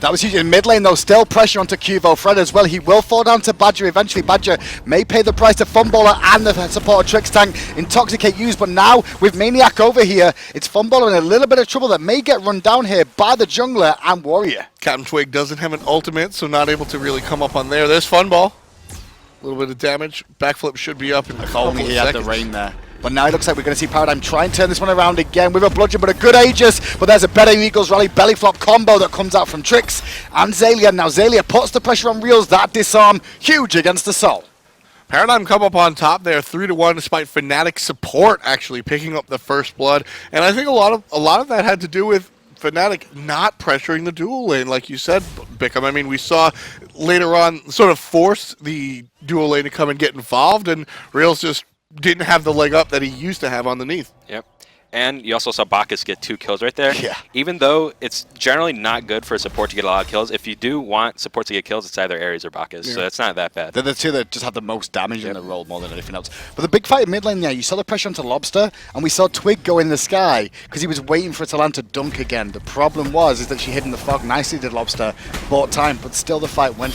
That was huge in mid lane though, still pressure onto Qvofred as well. He will fall down to Badgah eventually. Badgah may pay the price to Funballer and the support of Trixtank. Intoxicate used, but now with maniaKK over here, it's Funballer in a little bit of trouble that may get run down here by the jungler and warrior. CaptainTwig doesn't have an ultimate, so not able to really come up on there. There's Funball. A little bit of damage. Backflip should be up in a couple of seconds. If only he had the rain there. But now it looks like we're going to see Paradigm try and turn this one around again with a bludgeon, but a good Aegis. But there's a better Eagles Rally belly flop combo that comes out from Trix and Xaliea. Now Xaliea puts the pressure on Realzx. That disarm, huge against the Soul. Paradigm come up on top there, 3-1, despite FnATIC support actually picking up the first blood. And I think a lot of that had to do with FnATIC not pressuring the dual lane, like you said, Beckham. I mean, we saw later on sort of force the dual lane to come and get involved, and Realzx just didn't have the leg up that he used to have on the Neith. Yep. And you also saw Bacchus get 2 kills right there. Yeah. Even though it's generally not good for a support to get a lot of kills, if you do want support to get kills, it's either Ares or Bacchus, so it's not that bad. They're the two that just have the most damage in the role more than anything else. But the big fight in mid lane, yeah, you saw the pressure onto Lawbster, and we saw Twig go in the sky because he was waiting for it to land to dunk again. The problem is that she hid in the fog. Nicely did Lawbster, bought time, but still the fight went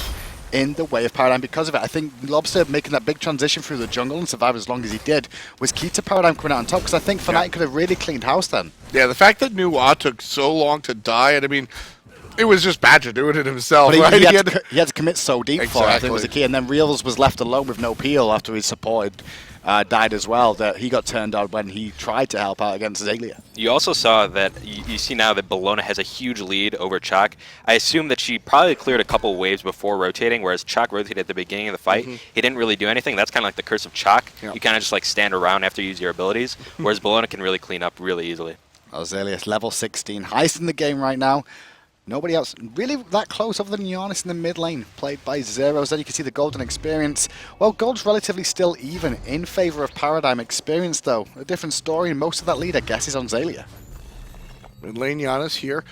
in the way of Paradigm because of it. I think Lawbster making that big transition through the jungle and survive as long as he did was key to Paradigm coming out on top, because I think FnATIC could have really cleaned house then. Yeah, the fact that Nuwa took so long to die, and I mean, it was just Badgah doing it himself, But right? he had to commit so deep for it, I think Exactly. was the key. And then Realzx was left alone with no peel after his supported died as well, that he got turned on when he tried to help out against Xaliea. You also saw that, you see now that Bellona has a huge lead over Chaac. I assume that she probably cleared a couple waves before rotating, whereas Chaac rotated at the beginning of the fight. He didn't really do anything. That's kind of like the curse of Chaac. Yep. You kind of just like stand around after you use your abilities, whereas Bellona can really clean up really easily. Xaliea, level 16, highest in the game right now. Nobody else really that close other than Janus in the mid lane, played by Zyrhoes. Then you can see the golden experience. Well, gold's relatively still even in favor of Paradigm. Experience, though, a different story, and most of that lead, I guess, is on Xaliea. Mid lane Janus here.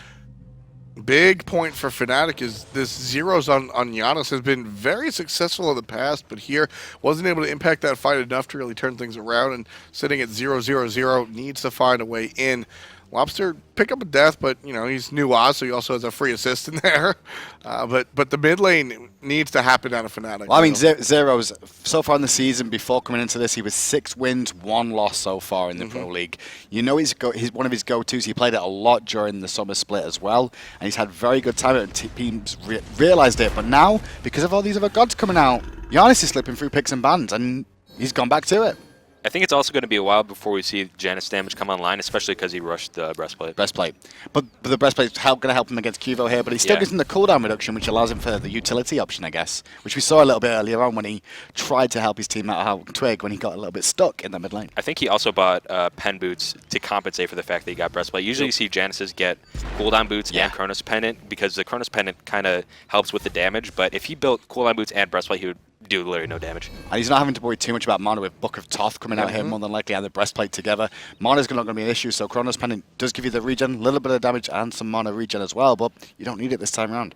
Big point for FnATIC is this zeros on Janus has been very successful in the past, but here wasn't able to impact that fight enough to really turn things around, and sitting at 0-0-0 needs to find a way in. Lawbster pick up a death, but you know he's new Oz, so he also has a free assist in there. But the mid lane needs to happen out of FnATIC. Well, I mean, Zyrhoes, so far in the season, before coming into this, he was 6 wins, 1 loss so far in the Pro League. You know he's one of his go-tos. He played it a lot during the summer split as well, and he's had very good time, and teams realised it. But now, because of all these other gods coming out, Janus is slipping through picks and bans, and he's gone back to it. I think it's also going to be a while before we see Janus damage come online, especially because he rushed the breastplate. But the breastplate's going to help him against Qvofred here, but he still gives him the cooldown reduction, which allows him for the utility option, I guess, which we saw a little bit earlier on when he tried to help his team out Twig when he got a little bit stuck in the mid lane. I think he also bought pen boots to compensate for the fact that he got breastplate. Usually you see Januses get cooldown boots and Chronos Pendant, because the Chronos Pendant kind of helps with the damage, but if he built cooldown boots and breastplate, he would do literally no damage. And he's not having to worry too much about mana with Book of Thoth coming out here more than likely, and the breastplate together. Mana's not going to be an issue, so Chronos Pendant does give you the regen, a little bit of damage and some mana regen as well, but you don't need it this time around.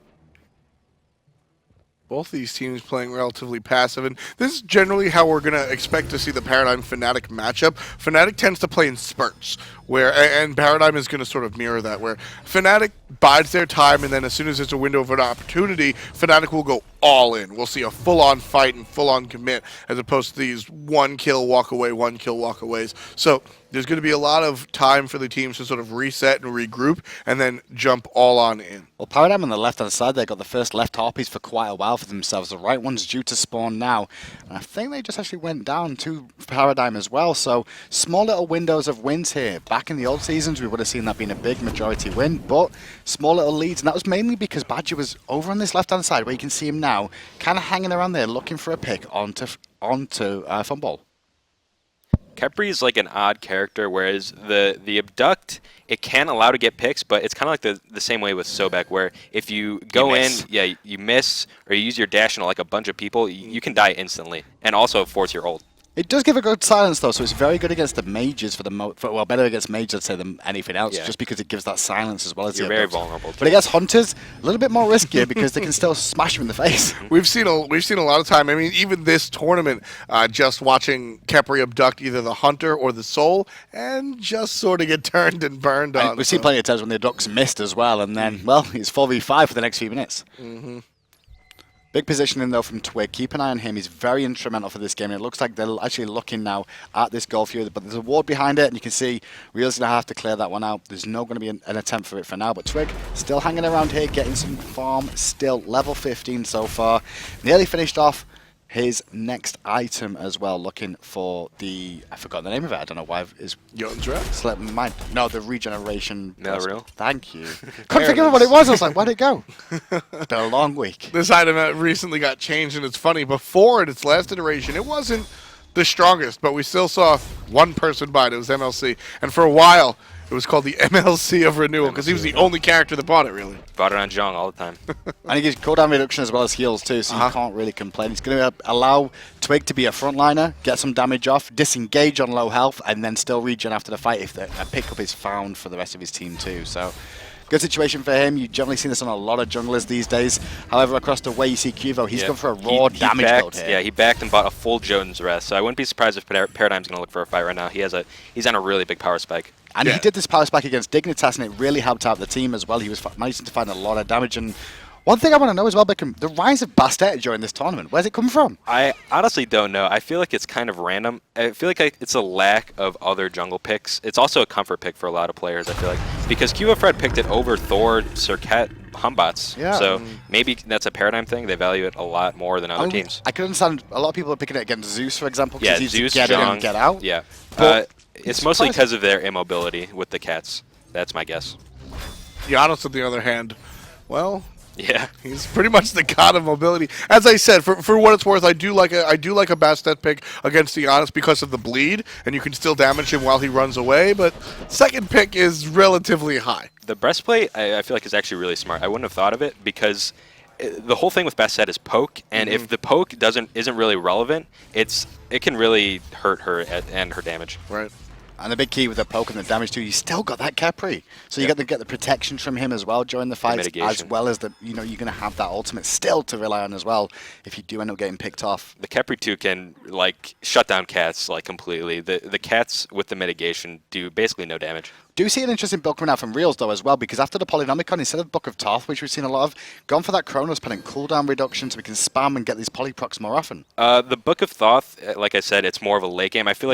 Both of these teams playing relatively passive, and this is generally how we're going to expect to see the Paradigm FnATIC matchup. FnATIC tends to play in spurts, and Paradigm is going to sort of mirror that, where FnATIC bides their time, and then as soon as there's a window of an opportunity, FnATIC will go all in. We'll see a full-on fight and full-on commit, as opposed to these one kill, walk away, one kill, walk aways. So there's going to be a lot of time for the teams to sort of reset and regroup, and then jump all on in. Well, Paradigm on the left-hand side, they got the first left harpies for quite a while for themselves. The right one's due to spawn now. And I think they just actually went down to Paradigm as well. So small little windows of wins here. Back in the old seasons, we would have seen that being a big majority win, but small little leads. And that was mainly because Badgah was over on this left-hand side, where you can see him now, kind of hanging around there, looking for a pick onto Funballer. Khepri is like an odd character, whereas the Abduct, it can allow to get picks, but it's kind of like the same way with Sobek, where if you go in, you miss, or you use your dash into like a bunch of people, you can die instantly, and also force your ult. It does give a good silence, though, so it's very good against the mages well, better against mages, I'd say, than anything else, just because it gives that silence as well as You're very vulnerable. But against hunters, a little bit more riskier because they can still smash you in the face. We've seen a lot of time. I mean, even this tournament, just watching Khepri abduct either the hunter or the soul, and just sort of get turned and burned on. We've seen plenty of times when the abducts missed as well, and then, well, it's 4v5 for the next few minutes. Big positioning, though, from Twig. Keep an eye on him. He's very instrumental for this game. And it looks like they're actually looking now at this goal view, but there's a ward behind it, and you can see Real's going to have to clear that one out. There's not going to be an attempt for it for now, but Twig still hanging around here, getting some farm still. Level 15 so far. Nearly finished off his next item as well, looking for the... I forgot the name of it. I don't know why it's slipped my mind. No, the regeneration... No, real? Thank you. Couldn't think of what it was. I was like, where'd it go? It's been a long week. This item recently got changed, and it's funny. Before in its last iteration, it wasn't the strongest, but we still saw one person buy it. It was MLC. And for a while, It was called the MLC of Renewal because he was the only character that bought it, really. Bought it on Zhong all the time. And he gives cooldown reduction as well as heals too, so you can't really complain. It's going to allow Twig to be a frontliner, get some damage off, disengage on low health, and then still regen after the fight if a pickup is found for the rest of his team too. So good situation for him. You generally see this on a lot of junglers these days. However, across the way you see Qvo, he's gone for a raw damage build here. Yeah, he backed and bought a full Jotun's Rest, so I wouldn't be surprised if Paradigm's going to look for a fight right now. He's on a really big power spike. And he did this power spike against Dignitas, and it really helped out the team as well. He was managing to find a lot of damage. And one thing I want to know as well, Beckham, the rise of Bastet during this tournament, where's it come from? I honestly don't know. I feel like it's kind of random. I feel like it's a lack of other jungle picks. It's also a comfort pick for a lot of players, I feel like. Because Qvofred picked it over Thor, Serket, Humbots. Yeah. So maybe that's a Paradigm thing. They value it a lot more than other teams. I could understand a lot of people are picking it against Zeus, for example, because he's Zeus, get in Zhong, and get out. Yeah. But it's mostly because of their immobility with the cats. That's my guess. Janus, on the other hand, well, Yeah. he's pretty much the god of mobility. As I said, for what it's worth, I do like a Bastet pick against the Janus because of the bleed, and you can still damage him while he runs away. But second pick is relatively high. The breastplate, I feel like, is actually really smart. I wouldn't have thought of it because the whole thing with Bastet is poke, and if the poke isn't really relevant, it can really hurt her and her damage. Right. And the big key with the poke and the damage too, you still got that Khepri. So you got to get the protection from him as well during the fights, as well as you're going to have that ultimate still to rely on as well if you do end up getting picked off. The Khepri too can shut down cats completely. The cats with the mitigation do basically no damage. Do see an interesting build coming out from Realzx though as well, because after the Polynomicon, instead of Book of Thoth, which we've seen a lot of, gone for that Chronos Pennant cooldown reduction so we can spam and get these polyprocs more often. The Book of Thoth, like I said, it's more of a late game. I feel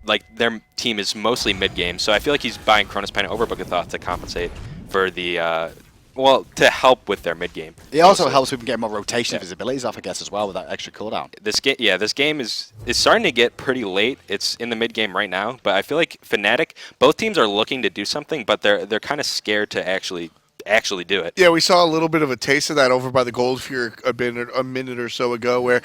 like their team is mostly mid game, so I feel like he's buying Chronos Pennant over Book of Thoth to compensate for the to help with their mid game. It also helps with getting more rotation of his abilities off, I guess, as well with that extra cooldown. This game is starting to get pretty late. It's in the mid game right now, but I feel like FnATIC, both teams are looking to do something, but they're kind of scared to actually do it. Yeah, we saw a little bit of a taste of that over by the Gold Fear a minute or so ago, where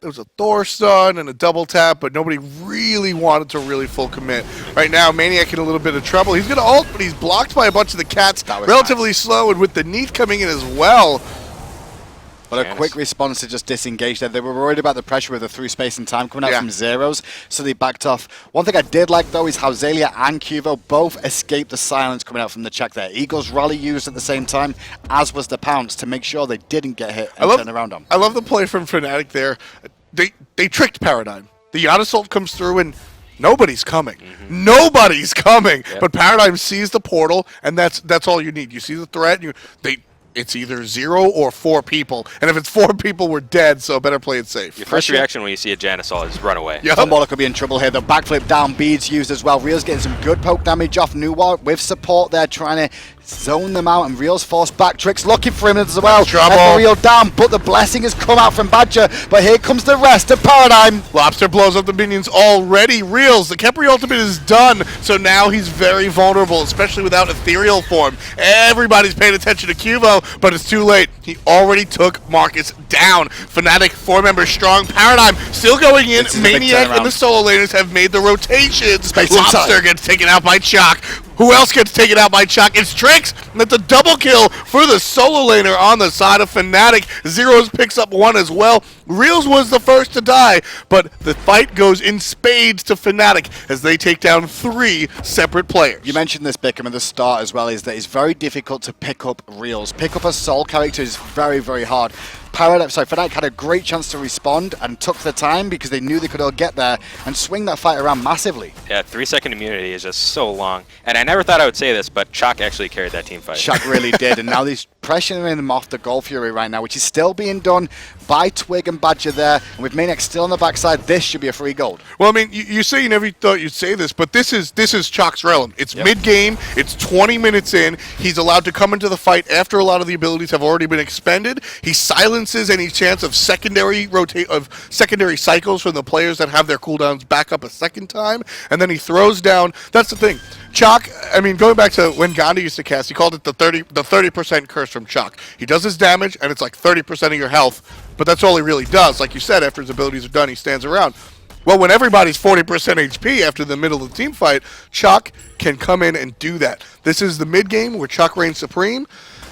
there was a Thor stun and a double tap, but nobody really wanted to really full commit. Right now, maniaKK in a little bit of trouble. He's going to ult, but he's blocked by a bunch of the cats. Relatively slow, and with the Neith coming in as well. But a quick response to just disengage there. They were worried about the pressure with the through space and time coming out from Zyrhoes, so they backed off. One thing I did like, though, is how Xaliea and Qvo both escaped the silence coming out from the Chaac there. Eagle's Rally used at the same time, as was the Pounce, to make sure they didn't get hit and turn around on. I love the play from FnATIC there. They tricked Paradigm. The Janus ult comes through and nobody's coming. Nobody's coming. Yep. But Paradigm sees the portal, and that's all you need. You see the threat, and it's either 0 or 4 people. And if it's 4 people, we're dead, so better play it safe. Your first reaction when you see a Janus ult is run away. Yep. Funballer could be in trouble here. The backflip down beads used as well. Real's getting some good poke damage off Nuwa with support there, trying to zone them out, and Real's forced back. Trix looking for him as well. Trouble. Real down, but the blessing has come out from Badgah. But here comes the rest of Paradigm. Lawbster blows up the minions already. Realzx, the Khepri ultimate is done, so now he's very vulnerable, especially without ethereal form. Everybody's paying attention to Qvo, but it's too late. He already took Marcus down. FnATIC 4-member strong. Paradigm still going in. maniaKK and the solo laners have made the rotations. Lawbster gets taken out by Chaac. Who else gets taken out by Chaac? It's Trix. That's a double kill for the solo laner on the side of FnATIC. Zyrhoes picks up 1 as well. Realzx was the first to die, but the fight goes in spades to FnATIC as they take down 3 separate players. You mentioned this, Bickham, at the start as well, is that it's very difficult to pick up Realzx. Pick up a soul character is very, very hard. FnATIC had a great chance to respond and took the time because they knew they could all get there and swing that fight around massively. Yeah, 3-second immunity is just so long. And I never thought I would say this, but Chaac actually carried that team fight. Chaac really did, and now he's pressuring him off the Gold Fury right now, which is still being done by Twig and Badgah there. And with maniaKK still on the backside, this should be a free gold. Well, I mean, you say you never thought you'd say this, but this is Chaac's realm. It's mid-game. It's 20 minutes in. He's allowed to come into the fight after a lot of the abilities have already been expended. He silences any chance of secondary cycles from the players that have their cooldowns back up a second time, and then he throws down. That's the thing. Chaac, I mean, going back to when Gandhi used to cast, he called it the 30% curse from Chaac. He does his damage, and it's like 30% of your health, but that's all he really does. Like you said, after his abilities are done, he stands around. Well, when everybody's 40% HP after the middle of the team fight, Chaac can come in and do that. This is the mid game where Chaac reigns supreme,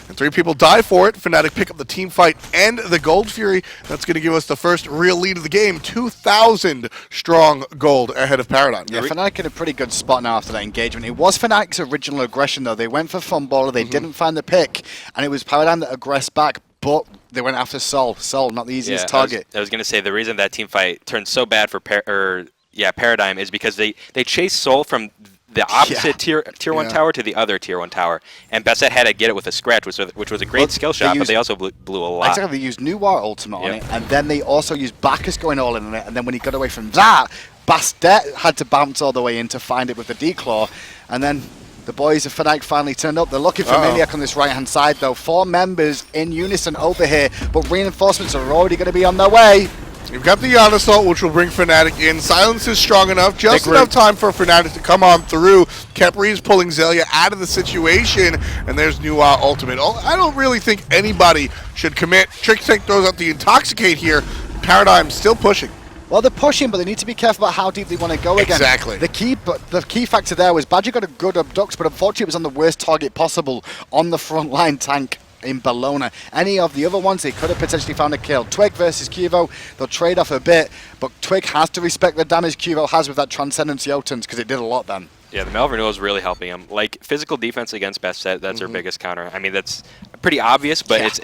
and 3 people die for it. FnATIC pick up the team fight and the Gold Fury. That's going to give us the first real lead of the game. 2,000 strong gold ahead of Paradigm. Yeah, FnATIC in a pretty good spot now after that engagement. It was FnATIC's original aggression, though. They went for Funballer, they didn't find the pick, and it was Paradigm that aggressed back, but they went after Sol. Sol, not the easiest target. I was going to say the reason that team fight turned so bad for Paradigm is because they chased Sol from the opposite tier 1 tower to the other tier 1 tower, and Bastet had to get it with a scratch, which was a great skill shot, but they also blew a lot. Exactly, they used Noir ultimate on it, and then they also used Bacchus going all in on it, and then when he got away from that, Bastet had to bounce all the way in to find it with the D-Claw, and then the boys of FnATIC finally turned up. They're looking for maniaKK on this right-hand side, though. 4 members in unison over here, but reinforcements are already going to be on their way. You've got the Janus ult, which will bring FnATIC in. Silence is strong enough, just enough time for FnATIC to come on through. Khepri is pulling Xaliea out of the situation, and there's Noir ultimate. I don't really think anybody should commit. Trixtank throws out the Intoxicate here. Paradigm still pushing. Well, they're pushing, but they need to be careful about how deep they want to go again. Exactly. The key factor there was Badgah got a good abduct, but unfortunately it was on the worst target possible on the front line tank in Bellona. Any of the other ones, they could have potentially found a kill. Twig versus Qvo, they'll trade off a bit, but Twig has to respect the damage Qvo has with that Transcendence Jotuns, because it did a lot then. Yeah, the Malvernua is really helping him. Like, physical defense against Bastet, that's her biggest counter. I mean, that's pretty obvious, but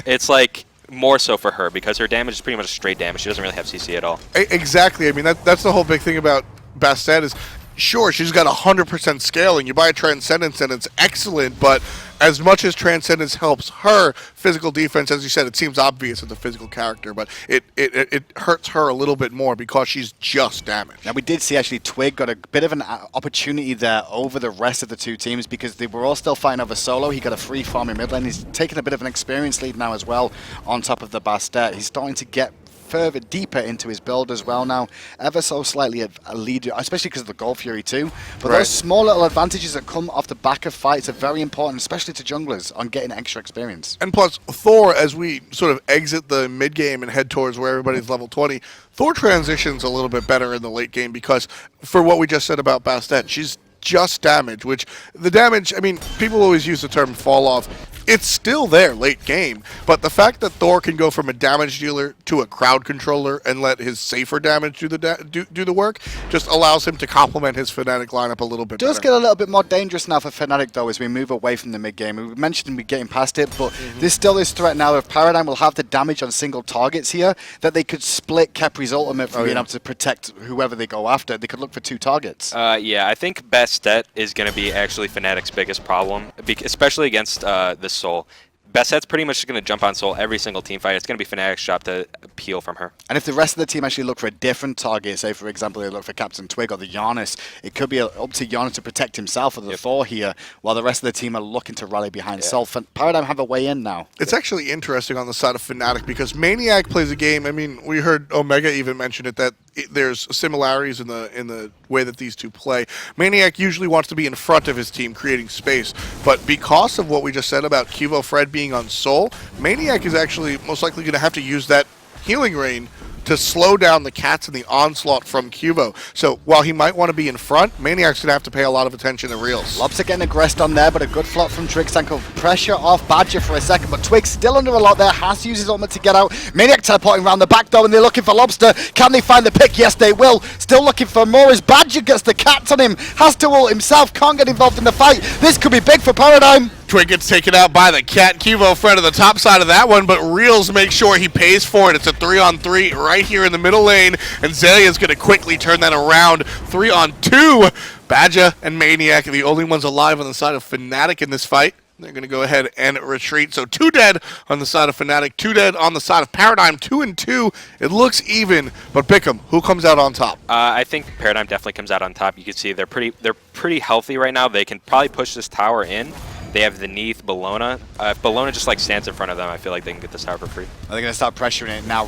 it's like more so for her, because her damage is pretty much straight damage. She doesn't really have CC at all. Exactly. I mean, that's the whole big thing about Bastet is, sure, she's got 100% scaling. You buy a Transcendence and it's excellent, but as much as Transcendence helps her, physical defense, as you said, it seems obvious as a physical character, but it hurts her a little bit more because she's just damaged. Now, we did see actually Twig got a bit of an opportunity there over the rest of the 2 teams because they were all still fighting over solo. He got a free farm in mid lane. He's taken a bit of an experience lead now as well on top of the Bastet. He's starting to get further deeper into his build as well now, ever so slightly a lead, especially because of the Gold Fury too. But those small little advantages that come off the back of fights are very important, especially to junglers, on getting extra experience. And plus, Thor, as we sort of exit the mid game and head towards where everybody's level 20, Thor transitions a little bit better in the late game because, for what we just said about Bastet, she's just damage, which the damage, I mean, people always use the term fall off. It's still there late game, but the fact that Thor can go from a damage dealer to a crowd controller and let his safer damage do the work just allows him to complement his FnATIC lineup a little bit better. It does get a little bit more dangerous now for FnATIC though as we move away from the mid game. We mentioned we're getting past it, but there's still this threat now of Paradigm will have the damage on single targets here that they could split Khepri's ultimate from being able to protect whoever they go after. They could look for 2 targets. Yeah, I think Bastet is going to be actually FnATIC's biggest problem, especially against the Sol. Bastet's pretty much going to jump on Sol every single team fight. It's going to be FnATIC's job to peel from her. And if the rest of the team actually look for a different target, say for example they look for CaptainTwig or the Janus, it could be up to Janus to protect himself or the Thor here, while the rest of the team are looking to rally behind Sol. Paradigm have a way in now. It's actually interesting on the side of FnATIC because maniaKK plays a game. I mean, we heard Omega even mention it, that there's similarities in the way that these two play. maniaKK usually wants to be in front of his team, creating space, but because of what we just said about Qvofred being on Sol, maniaKK is actually most likely going to have to use that healing rain to slow down the cats and the onslaught from Qvo. So while he might want to be in front, maniaKK's going to have to pay a lot of attention to Realzx. Lawbster getting aggressed on there, but a good flop from Trixtank. Pressure off Badgah for a second, but Twig still under a lot there. Has to use his ultimate to get out. maniaKK teleporting around the back though, and they're looking for Lawbster. Can they find the pick? Yes, they will. Still looking for more as Badgah gets the cats on him. Has to ult himself, can't get involved in the fight. This could be big for Paradigm. Twig gets taken out by the cat. Qvofred on the top side of that one, but Realzx makes sure he pays for it. It's a 3-on-3 right here in the middle lane, and Xaliea is going to quickly turn that around. 3-on-2. Badgah and maniaKK are the only ones alive on the side of FnATIC in this fight. They're going to go ahead and retreat. So 2 dead on the side of FnATIC, 2 dead on the side of Paradigm, 2-2. It looks even, but Bickham, who comes out on top? I think Paradigm definitely comes out on top. You can see they're pretty healthy right now. They can probably push this tower in. They have the Neith, Bellona. If Bellona just like stands in front of them, I feel like they can get this tower for free. They're going to start pressuring it now.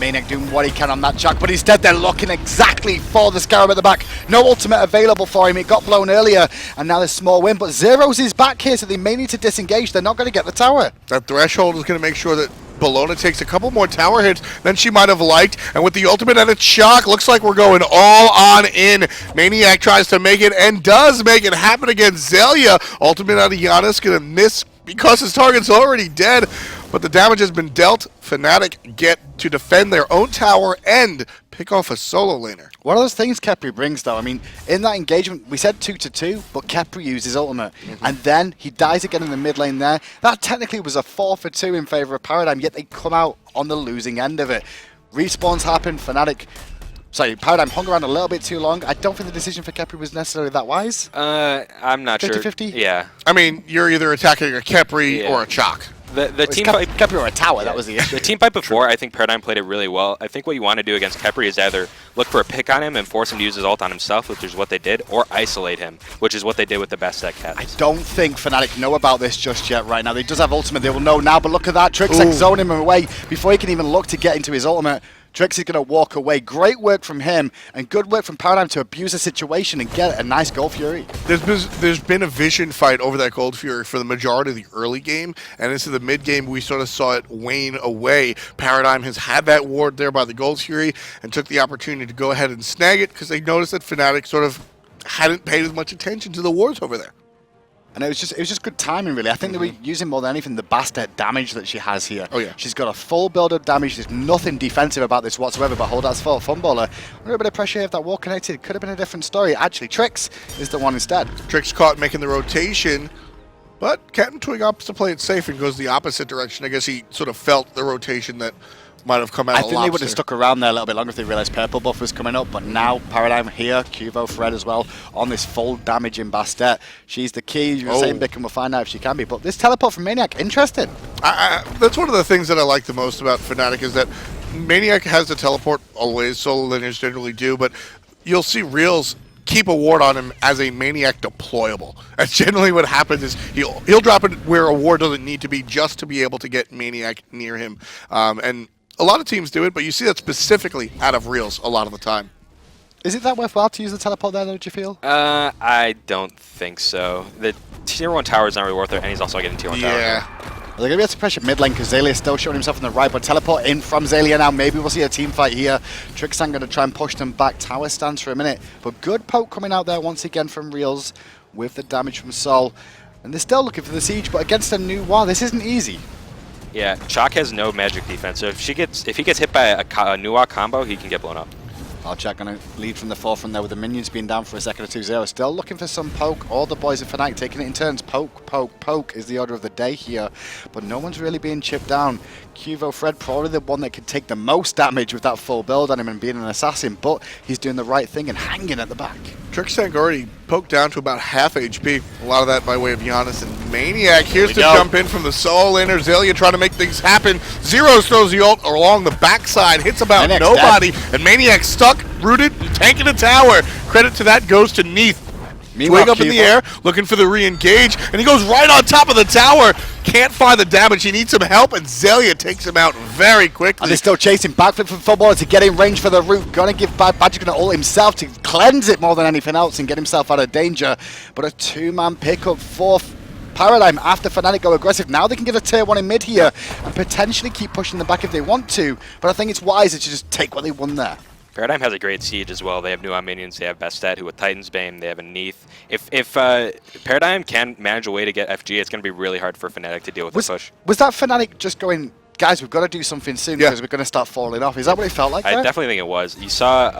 maniaKK doing what he can on that Chaac, but instead they're looking exactly for the Scarab at the back. No ultimate available for him. It got blown earlier, and now there's small win. But Zyrhoes is back here, so they may need to disengage. They're not going to get the tower. That threshold is going to make sure that Bellona takes a couple more tower hits than she might have liked, and with the ultimate and a Chaac, looks like we're going all on in. maniaKK tries to make it and does make it happen against Xaliea. Ultimate out of Janus, gonna miss because his target's already dead, but the damage has been dealt. FnATIC get to defend their own tower and pick off a solo laner. One of those things Khepri brings, though, I mean, in that engagement, we said 2-2, but Khepri used his ultimate, and then he dies again in the mid lane there. That technically was a 4-for-2 in favor of Paradigm, yet they come out on the losing end of it. Respawns happen, Paradigm hung around a little bit too long. I don't think the decision for Khepri was necessarily that wise. I'm not 50-50? sure. Yeah. I mean, you're either attacking a Khepri or a Chaac. The team fight, Khepri or a tower, that was the issue. the team fight before, I think Paradigm played it really well. I think what you want to do against Khepri is either look for a pick on him and force him to use his ult on himself, which is what they did, or isolate him, which is what they did with the Bastet cats. I don't think FnATIC know about this just yet right now. They does have ultimate, they will know now, but look at that. Trixtank zoning him away before he can even look to get into his ultimate. Trix is going to walk away. Great work from him and good work from Paradigm to abuse the situation and get a nice Gold Fury. There's been a vision fight over that Gold Fury for the majority of the early game, and into the mid game we sort of saw it wane away. Paradigm has had that ward there by the Gold Fury and took the opportunity to go ahead and snag it because they noticed that FnATIC sort of hadn't paid as much attention to the wards over there. And it was just good timing, really. I think they were using more than anything the Bastet damage that she has here. Oh, yeah. She's got a full build of damage. There's nothing defensive about this whatsoever, but hold that's for Funballer. A little bit of pressure if that wall connected. Could have been a different story. Actually, Trix is the one instead. Trix caught making the rotation, but CaptainTwig opts to play it safe and goes the opposite direction. I guess he sort of felt the rotation that might have come out I of think they would have stuck around there a little bit longer if they realised purple buff was coming up, but now Paradigm here, Qvofred as well, on this full damage in Bastet. She's the key. You were saying Bickham will find out if she can be, but this teleport from maniaKK, interesting. That's one of the things that I like the most about FnATIC is that maniaKK has the teleport always, solo lineage generally do, but you'll see Realzx keep a ward on him as a maniaKK deployable. That's generally what happens is he'll drop it where a ward doesn't need to be just to be able to get maniaKK near him. And a lot of teams do it, but you see that specifically out of Realzx a lot of the time. Is it that worthwhile to use the teleport there, though, do you feel? I don't think so. The tier 1 tower is not really worth it, and he's also getting tier 1 tower. Yeah. Well, they're going to be able to pressure mid lane because Xaliea is still showing himself on the right, but teleport in from Xaliea now. Maybe we'll see a team fight here. Trixtank going to try and push them back. Tower stands for a minute, but good poke coming out there once again from Realzx with the damage from Sol. And they're still looking for the siege, but against a new wall, this isn't easy. Yeah, Chaac has no magic defense, so if he gets hit by a Nuwa combo, he can get blown up. Chaac going to lead from the forefront there with the minions being down for a second or 2-0. Still looking for some poke. All the boys at FnATIC taking it in turns. Poke, poke, poke is the order of the day here. But no one's really being chipped down. Qvofred probably the one that could take the most damage with that full build on him and being an assassin, but he's doing the right thing and hanging at the back. Trixtank already poked down to about half HP. A lot of that by way of Janus and maniaKK. Here's to jump in from the solo laner. Xaliea trying to make things happen. Zyrhoes throws the ult along the backside. Hits about nobody. Dead. And maniaKK stuck, rooted, tanking a tower. Credit to that goes to Neith. Twig up in the air, looking for the re-engage, and he goes right on top of the tower. Can't find the damage. He needs some help, and Xaliea takes him out very quickly. And they're still chasing. Backflip from Funballer to get in range for the root. Gonna give Badgah gonna ult himself to cleanse it more than anything else and get himself out of danger. But a two-man pickup for Paradigm after FnATIC go aggressive. Now they can get a tier 1 in mid here and potentially keep pushing them back if they want to. But I think it's wiser to just take what they won there. Paradigm has a great siege as well. They have Nuwa minions. They have Bastet, who with Titan's Bane. They have a Neith. If Paradigm can manage a way to get FG, it's going to be really hard for FnATIC to deal with the push. Was that FnATIC just going, guys, we've got to do something soon because we're going to start falling off? Is that what it felt like? I definitely think it was. You saw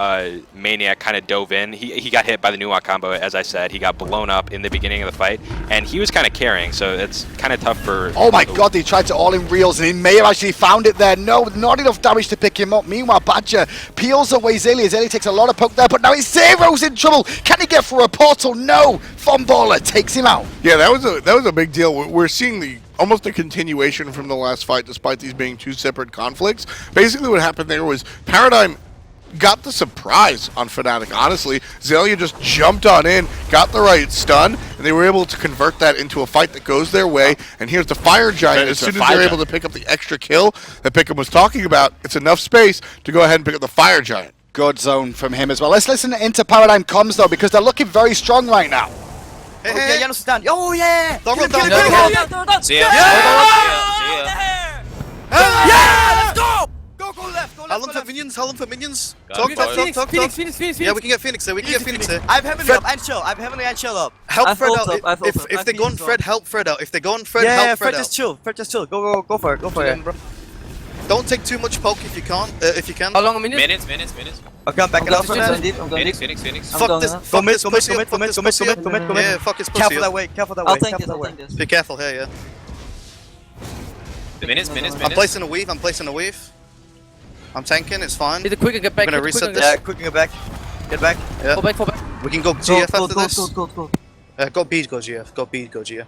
maniaKK kind of dove in. He got hit by the Nuwa combo, as I said. He got blown up in the beginning of the fight, and he was kind of carrying, so it's kind of tough for... Oh my god, they tried to all in Realzx, and he may have actually found it there. No, not enough damage to pick him up. Meanwhile, Badgah peels away Xaliea. Xaliea takes a lot of poke there, but now it's Zyrhoes in trouble. Can he get through a portal? No. Funballer takes him out. Yeah, that was a big deal. We're seeing almost a continuation from the last fight, despite these being two separate conflicts. Basically what happened there was Paradigm got the surprise on FnATIC, honestly. Xaliea just jumped on in, got the right stun, and they were able to convert that into a fight that goes their way. And here's the Fire Giant. As soon as they're able to pick up the extra kill that Bickham was talking about, it's enough space to go ahead and pick up the Fire Giant. Good zone from him as well. Let's listen into Paradigm comms, though, because they're looking very strong right now. Hey, yeah, Janus is down. Oh, yeah! Thor down. See ya. Yeah! Let's go! Go left, go left. Hold them for minions, hold them for minions. We got Phoenix. Yeah, we can get Phoenix there, we can get Phoenix there. I have heavenly up and chill. I have heavenly and chill up. Help Fred out. If they go on Fred, help Fred out. If they go on Fred, help Fred out. just chill. Fred, just chill. Go for it. Go for it. Don't take too much poke if you can't. If you can. How long a minute? Minutes. Okay, I'm backing up for that. Phoenix. Fuck this. Fuck this pussy up. Fuck this pussy up. Yeah, fuck his pussy Careful that up. way. Careful that I'll way. tank Careful that way. this. Be careful here, yeah. Minutes. I'm placing a weave. I'm tanking, it's fine. Need to quick and get back. I'm gonna reset this. Yeah, quick and get back. Get back. Yeah. Fall back. We can go GF after this. Go. Go B, go GF. Go B, go GF.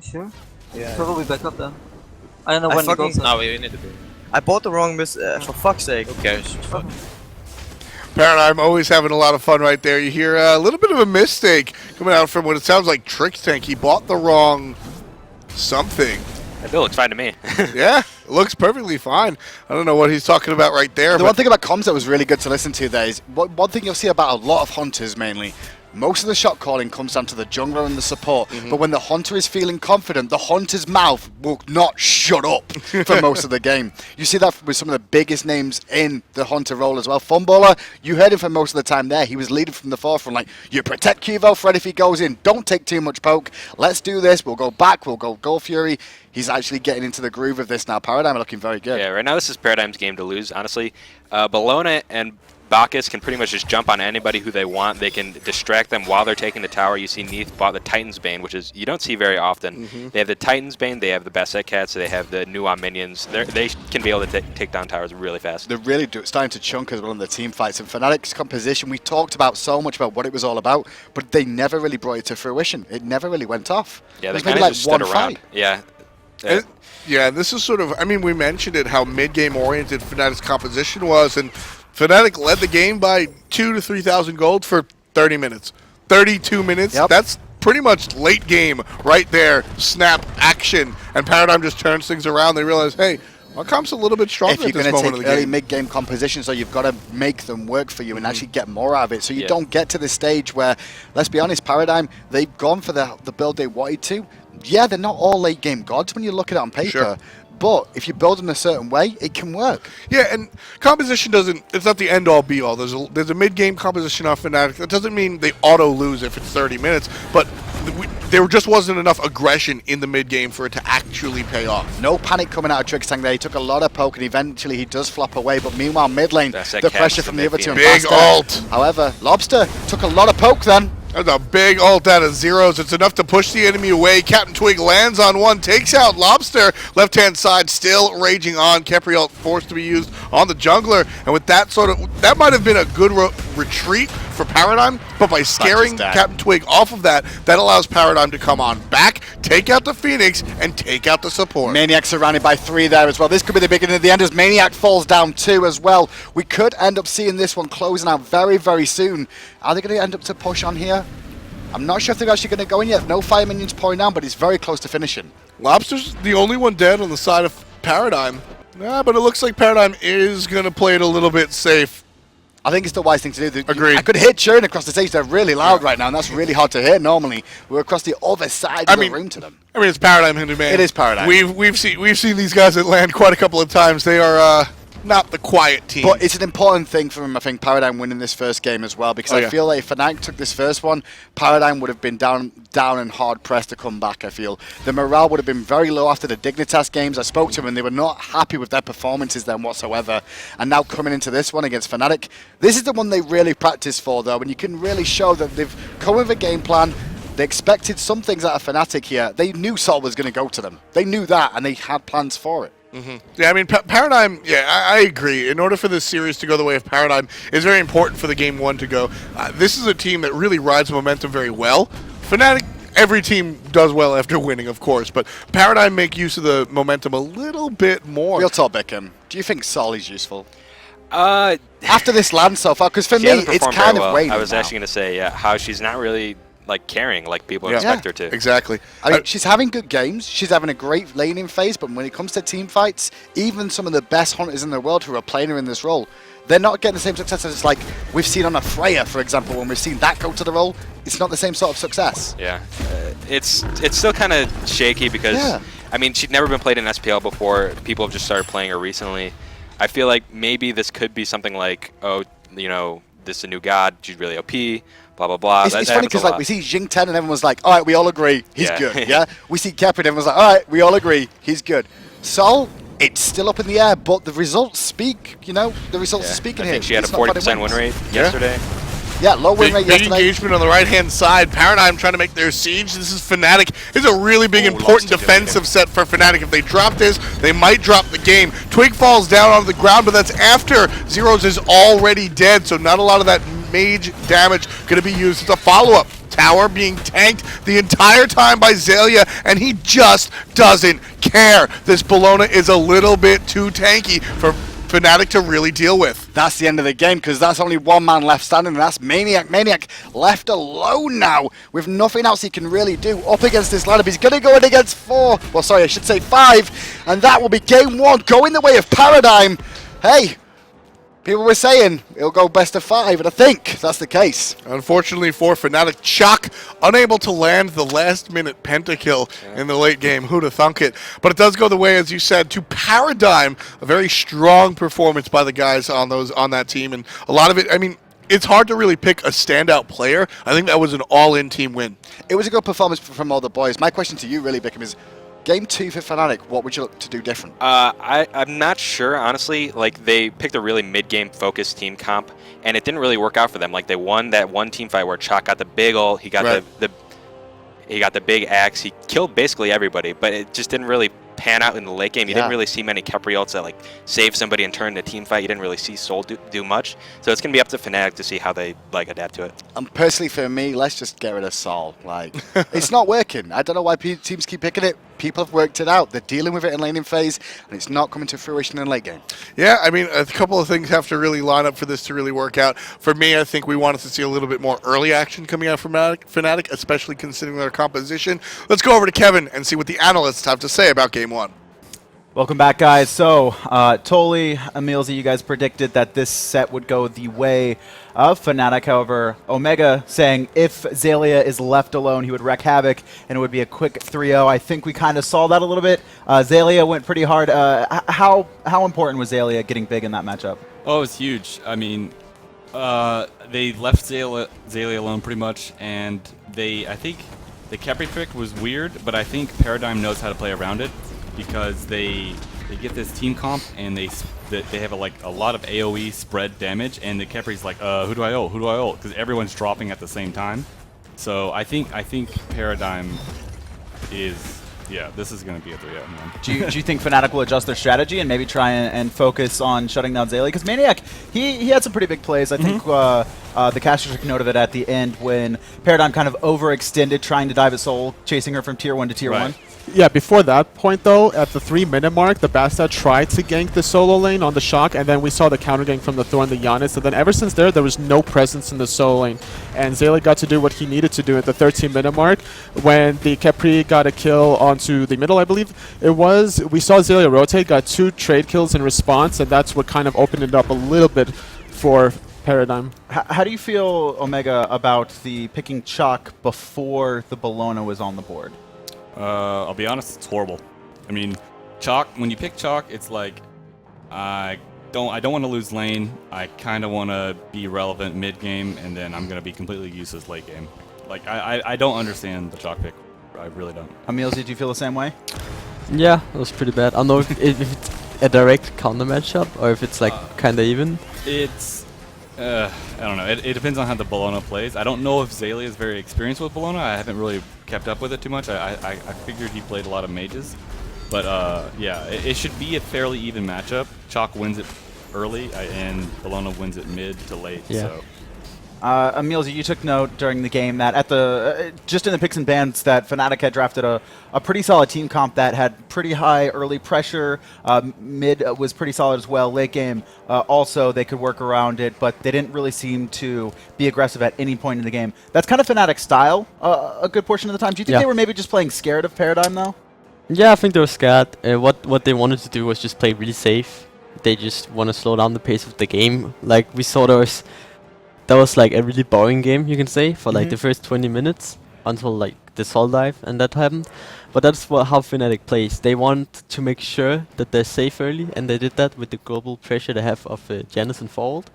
Sure? Yeah. Probably back up then. I don't know when it goes. No, we need to be. I bought the wrong miss. For fuck's sake. Who cares? Paradigm always having a lot of fun right there. You hear a little bit of a mistake coming out from what it sounds like Trixtank. He bought the wrong something. That bill looks fine to me. Yeah, it looks perfectly fine. I don't know what he's talking about right there. The one thing about comms that was really good to listen to there is one thing you'll see about a lot of hunters mainly. Most of the shot calling comes down to the jungler and the support, but when the hunter is feeling confident, the hunter's mouth will not shut up for most of the game. You see that with some of the biggest names in the hunter role as well. Funballer, you heard him for most of the time there. He was leading from the forefront, like, you protect Qvofred if he goes in. Don't take too much poke. Let's do this. We'll go back. We'll go Gold Fury. He's actually getting into the groove of this now. Paradigm are looking very good. Yeah, right now this is Paradigm's game to lose, honestly. Bellona and Bacchus can pretty much just jump on anybody who they want. They can distract them while they're taking the tower. You see Neith bought the Titan's Bane, which is you don't see very often. They have the Titan's Bane, they have the Bastet cats, they have the Nuon minions. They can be able to take down towers really fast. They're really starting to chunk as well in the team fights. And FnATIC's composition, we talked about so much about what it was all about, but they never really brought it to fruition. It never really went off. Yeah, they It was kind maybe of like just one stood around. fight. Yeah. Yeah, this is sort of, I mean, we mentioned it, how mid-game oriented FnATIC's composition was, and FnATIC led the game by 2,000 to 3,000 gold for 30 minutes. 32 minutes, that's pretty much late game right there, snap, action, and Paradigm just turns things around. They realize, hey, our comp's a little bit stronger If at you're this going to moment of take the early game. mid-game composition, so you've got to make them work for you and actually get more out of it. So you don't get to the stage where, let's be honest, Paradigm, they've gone for the build they wanted to. Yeah, they're not all late-game gods when you look at it on paper. Sure. But if you build them a certain way, it can work. Yeah, and composition it's not the end-all be-all. There's a mid-game composition off FnATIC. That doesn't mean they auto-lose if it's 30 minutes, but there just wasn't enough aggression in the mid-game for it to actually pay off. No panic coming out of Trixtank there. He took a lot of poke, and eventually he does flop away. But meanwhile, mid lane, the pressure from the other two. Big ult. However, Lawbster took a lot of poke then. That's a big ult out of Zyrhoes. It's enough to push the enemy away. CaptainTwig lands on one, takes out Lawbster. Left-hand side still raging on. Khepri ult forced to be used on the jungler. And with that that might have been a good retreat for Paradigm, but by scaring CaptainTwig off of that, that allows Paradigm to come on back, take out the Phoenix, and take out the support. maniaKK surrounded by 3 there as well. This could be the beginning of the end as maniaKK falls down 2 as well. We could end up seeing this one closing out very, very soon. Are they going to end up to push on here? I'm not sure if they're actually going to go in yet. No fire minions pouring down, but it's very close to finishing. Lobster's the only one dead on the side of Paradigm. Yeah, but it looks like Paradigm is going to play it a little bit safe. I think it's the wise thing to do. Agreed. I could hear churn across the stage. They're really loud right now, and that's really hard to hear normally. We're across the other side of the room to them. I mean, it's Paradigm, Hindu Man. It is Paradigm. We've seen these guys at land quite a couple of times. They are not the quiet team. But it's an important thing for them, I think, Paradigm winning this first game as well, because I feel like if FnATIC took this first one, Paradigm would have been down and hard-pressed to come back, I feel. The morale would have been very low after the Dignitas games. I spoke to them, and they were not happy with their performances then whatsoever. And now coming into this one against FnATIC, this is the one they really practice for, though, and you can really show that they've come with a game plan. They expected some things out of FnATIC here. They knew Sol was going to go to them. They knew that, and they had plans for it. Yeah, I mean, Paradigm, I agree. In order for this series to go the way of Paradigm, it's very important for the game 1 to go. This is a team that really rides momentum very well. FnATIC, every team does well after winning, of course, but Paradigm make use of the momentum a little bit more. Real talk, Beckham. Do you think Sol is useful? After this land so far, because for me, it's kind of waning I was now. actually going to say, how she's not really carrying like people expect her to. Exactly. I mean, she's having good games. She's having a great laning phase, but when it comes to team fights, even some of the best hunters in the world who are playing her in this role, they're not getting the same success as like we've seen on a Freya, for example. When we've seen that go to the role, it's not the same sort of success. Yeah, it's still kind of shaky because I mean, she'd never been played in SPL before. People have just started playing her recently. I feel like maybe this could be something like, oh, you know, this is a new god. She's really OP. Blah blah blah. It's funny because like we see Jing 10 and everyone's like, all right, we all agree he's good. Yeah. We see Khepri and everyone's like, all right, we all agree he's good. Sol, it's still up in the air, but the results speak. You know, the results are speaking here. I think she had a 40% win rate yesterday. Yeah, low win rate big yesterday. engagement on the right-hand side. Paradigm trying to make their siege. This is FnATIC. This is a really big, important defensive set for FnATIC. If they drop this, they might drop the game. Twig falls down on the ground, but that's after Zyrhoes is already dead, so not a lot of that mage damage going to be used as a follow-up. Tower being tanked the entire time by Xaliea, and he just doesn't care. This Bellona is a little bit too tanky for FnATIC to really deal with. That's the end of the game because that's only one man left standing, and that's maniaKK. maniaKK left alone now with nothing else he can really do up against this lineup. He's going to go in against 4, well sorry, I should say 5, and that will be game 1 going the way of Paradigm. Hey, people were saying it'll go best of 5, and I think that's the case. Unfortunately for FnATIC, Chaac unable to land the last-minute pentakill in the late game. Who'd have thunk it? But it does go the way, as you said, to Paradigm. A very strong performance by the guys on that team, and a lot of it. I mean, it's hard to really pick a standout player. I think that was an all-in team win. It was a good performance from all the boys. My question to you, really, Bickham, is Game 2 for FnATIC, what would you look to do different? I'm not sure, honestly. Like, they picked a really mid-game focused team comp, and it didn't really work out for them. Like, they won that one team fight where Chaac got the big ult, he got he got the big axe, he killed basically everybody, but it just didn't really pan out in the late game. You didn't really see many Khepri ults that like save somebody and turn the team fight. You didn't really see Soul do much. So it's gonna be up to FnATIC to see how they like adapt to it. And personally for me, let's just get rid of Sol. Like, it's not working. I don't know why teams keep picking it. People have worked it out. They're dealing with it in laning phase, and it's not coming to fruition in late game. Yeah, I mean, a couple of things have to really line up for this to really work out. For me, I think we wanted to see a little bit more early action coming out from FnATIC, especially considering their composition. Let's go over to Kevin and see what the analysts have to say about Game 1. Welcome back, guys. So, Tolly, Emilzy, you guys predicted that this set would go the way of FnATIC. However, Omega saying if Xaliea is left alone, he would wreak havoc, and it would be a quick 3-0. I think we kind of saw that a little bit. Xaliea went pretty hard. How important was Xaliea getting big in that matchup? Oh, it's huge. I mean, they left Xaliea alone pretty much, and I think the Khepri pick was weird, but I think Paradigm knows how to play around it, because they get this team comp and they have a lot of AoE spread damage, and the Khepri's like, who do I ult? Who do I ult? Because everyone's dropping at the same time. So I think Paradigm is, yeah, this is going to be a 3-0, man. Do you think FnATIC will adjust their strategy and maybe try and focus on shutting down Xaliea? Because maniaKK, he had some pretty big plays. I think the caster took note of it at the end when Paradigm kind of overextended trying to dive at Soul, chasing her from tier 1 to tier 1. Yeah, before that point though, at the 3-minute mark, the Bastet tried to gank the solo lane on the Shock, and then we saw the counter gank from the Thor and the Janus, and then ever since there was no presence in the solo lane, and Xaliea got to do what he needed to do at the 13-minute mark when the Khepri got a kill onto the middle, I believe it was. We saw Xaliea rotate, got 2 trade kills in response, and that's what kind of opened it up a little bit for Paradigm. How do you feel, Omega, about the picking Chaac before the Bellona was on the board? I'll be honest, it's horrible. I mean, Chaac, when you pick Chaac, it's like, I don't want to lose lane. I kind of want to be relevant mid game, and then I'm going to be completely useless late game. Like, I don't understand the Chaac pick. I really don't. Emilzy, do you feel the same way? Yeah, it was pretty bad. I don't know if it's a direct counter matchup or if it's like kind of even. It's, I don't know. It depends on how the Bellona plays. I don't know if Xaliea is very experienced with Bellona. I haven't really kept up with it too much. I figured he played a lot of mages. But yeah, it should be a fairly even matchup. Chaac wins it early, and Bellona wins it mid to late. Yeah. So. Emilzy, you took note during the game that at the just in the picks and bans that FnATIC had drafted a pretty solid team comp that had pretty high early pressure. Mid was pretty solid as well. Late game, also they could work around it, but they didn't really seem to be aggressive at any point in the game. That's kind of FnATIC style a good portion of the time. Do you think they were maybe just playing scared of Paradigm though? Yeah, I think they were scared. What they wanted to do was just play really safe. They just want to slow down the pace of the game. Like we saw that was like a really boring game, you can say, for like the first 20 minutes until like the Sol dive, and that happened. But that's how FnATIC plays. They want to make sure that they're safe early, and they did that with the global pressure they have of Janus and Forward.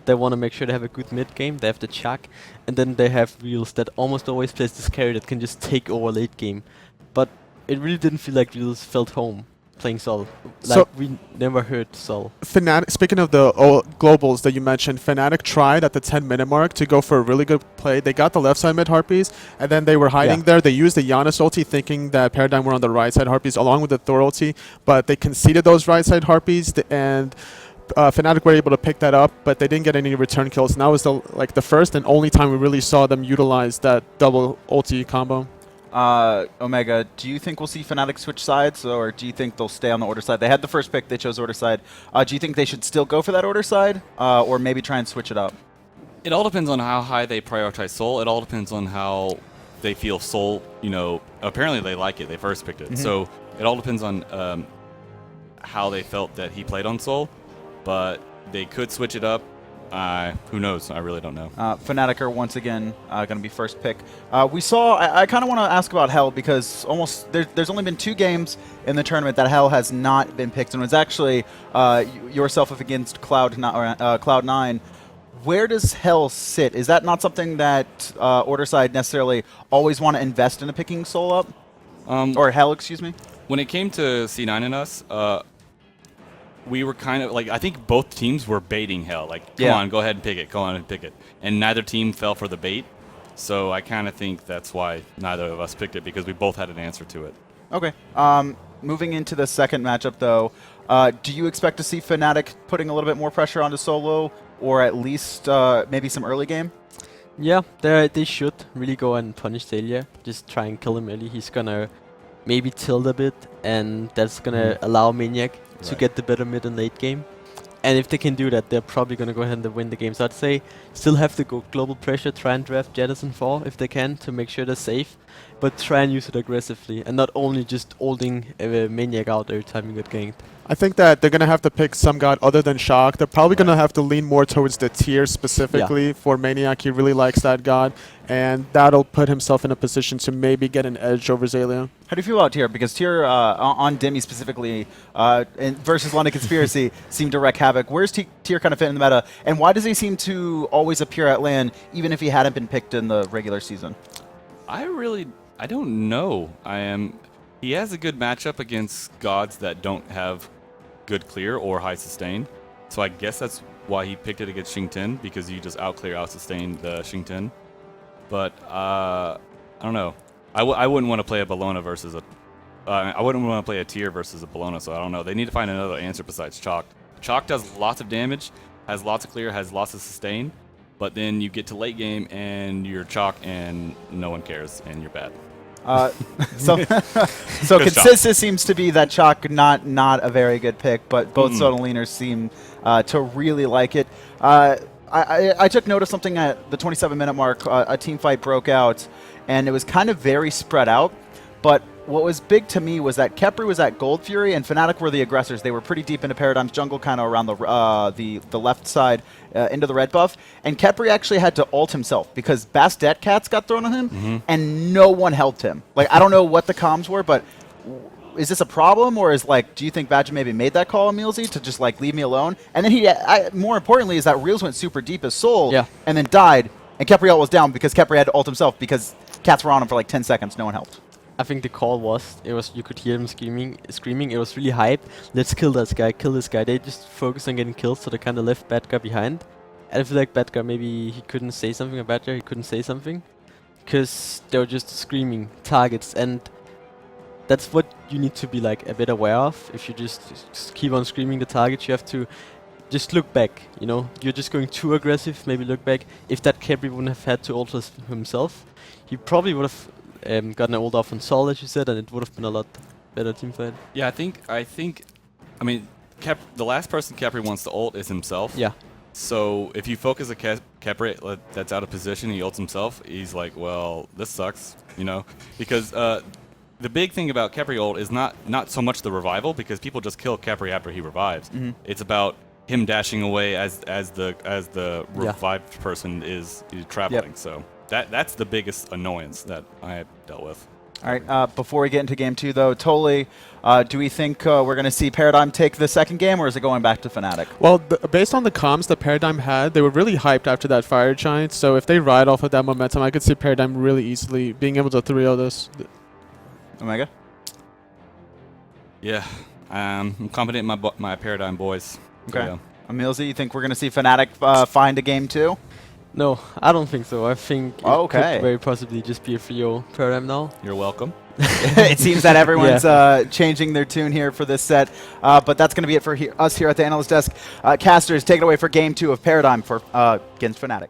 They want to make sure they have a good mid game. They have the Chaac, and then they have Realzx that almost always plays this carry that can just take over late game. But it really didn't feel like Realzx felt home playing Sol. Like, So we never heard Sol. FnATIC, speaking of the globals that you mentioned, FnATIC tried at the 10-minute mark to go for a really good play. They got the left side mid Harpies, and then they were hiding there. They used the Janus ulti, thinking that Paradigm were on the right side Harpies, along with the Thor ulti, but they conceded those right side Harpies, and FnATIC were able to pick that up, but they didn't get any return kills. And that was the first and only time we really saw them utilize that double ulti combo. Omega, do you think we'll see FnATIC switch sides, or do you think they'll stay on the Order side? They had the first pick, they chose Order side. Do you think they should still go for that Order side, or maybe try and switch it up? It all depends on how high they prioritize Sol. It all depends on how they feel Sol, you know, apparently they like it. They first picked it. So it all depends on how they felt that he played on Sol, but they could switch it up. Who knows? I really don't know. FnATIC are once again going to be first pick. We saw, I kind of want to ask about Hell, because almost there's only been 2 games in the tournament that Hell has not been picked, and it was actually yourself up against Cloud9. Where does Hell sit? Is that not something that Order side necessarily always want to invest into picking Sol up? Or Hell, excuse me? When it came to C9 and us, we were kind of like, I think both teams were baiting Hell. Like, come on, go ahead and pick it. Go on and pick it. And neither team fell for the bait. So I kind of think that's why neither of us picked it, because we both had an answer to it. Okay. Moving into the second matchup, though, do you expect to see FnATIC putting a little bit more pressure onto Solo, or at least maybe some early game? Yeah, they should really go and punish Xaliea. Just try and kill him early. He's gonna maybe tilt a bit, and that's gonna allow maniaKK to get the better mid and late game. And if they can do that, they're probably gonna go ahead and win the game. So I'd say still have to go global pressure, try and draft Janus and Thor if they can to make sure they're safe, but try and use it aggressively and not only just holding maniaKK out every time you get ganked. I think that they're going to have to pick some god other than Chaac. They're probably going to have to lean more towards the tier specifically for maniaKK. He really likes that god, and that'll put himself in a position to maybe get an edge over Xaliea. How do you feel about Tier? Because Tier on Demi specifically versus London Conspiracy seemed to wreak havoc. Where's Tier kind of fit in the meta, and why does he seem to always appear at LAN even if he hadn't been picked in the regular season? I don't know. He has a good matchup against gods that don't have good clear or high sustain. So I guess that's why he picked it against Xing10, because you just out-clear, out-sustain the Xing10. But I don't know. I wouldn't want to play a Bellona versus a... I wouldn't want to play a Tier versus a Bellona, so I don't know. They need to find another answer besides Chaac. Chaac does lots of damage, has lots of clear, has lots of sustain, but then you get to late game and you're Chaac and no one cares and you're bad. So consensus seems to be that Chaac not a very good pick, but both Soda leaners seem to really like it. I took note of something at the 27-minute mark. A team fight broke out, and it was kind of very spread out. But what was big to me was that Khepri was at Gold Fury, and FnATIC were the aggressors. They were pretty deep into Paradigm's jungle, kind of around the left side into the red buff. And Khepri actually had to ult himself because Bastet cats got thrown on him, and no one helped him. Like, I don't know what the comms were, but is this a problem, or is do you think Badgah maybe made that call on Realzx to just leave me alone? And then more importantly is that Realzx went super deep as Soul, and then died, and Khepri ult was down because Khepri had to ult himself because cats were on him for 10 seconds. No one helped. I think the call was you could hear him screaming. It was really hype. Let's kill this guy, kill this guy. They just focused on getting kills, so they kind of left Badgah behind. And I feel like Badgah, maybe he couldn't say something about Badgah. He couldn't say something because they were just screaming targets, and that's what you need to be a bit aware of. If you just keep on screaming the targets, you have to just look back. You know, you're just going too aggressive. Maybe look back. If that Khepri wouldn't have had to ult himself, he probably would have gotten an ult off on Sol, as you said, and it would have been a lot better team fight. Yeah, I mean, the last person Khepri wants to ult is himself. Yeah. So if you focus a Khepri that's out of position, he ults himself, he's like, well, this sucks, you know? Because the big thing about Khepri ult is not so much the revival, because people just kill Khepri after he revives. It's about him dashing away as the revived person is traveling. So That's the biggest annoyance that I dealt with. All right, before we get into game 2, though, Totally, do we think we're going to see Paradigm take the second game, or is it going back to FnATIC? Well, based on the comms that Paradigm had, they were really hyped after that Fire Giant. So if they ride off of that momentum, I could see Paradigm really easily being able to 3-0 this. Omega? Yeah, I'm confident in my Paradigm boys. So, Okay. yeah. Emilzy, you think we're going to see FnATIC find a game 2? No, I don't think so. I think it Okay. could very possibly just be a 3-0 Paradigm now. You're welcome. It seems that everyone's changing their tune here for this set, but that's going to be it for us here at the Analyst Desk. Casters, take it away for game 2 of Paradigm for against FnATIC.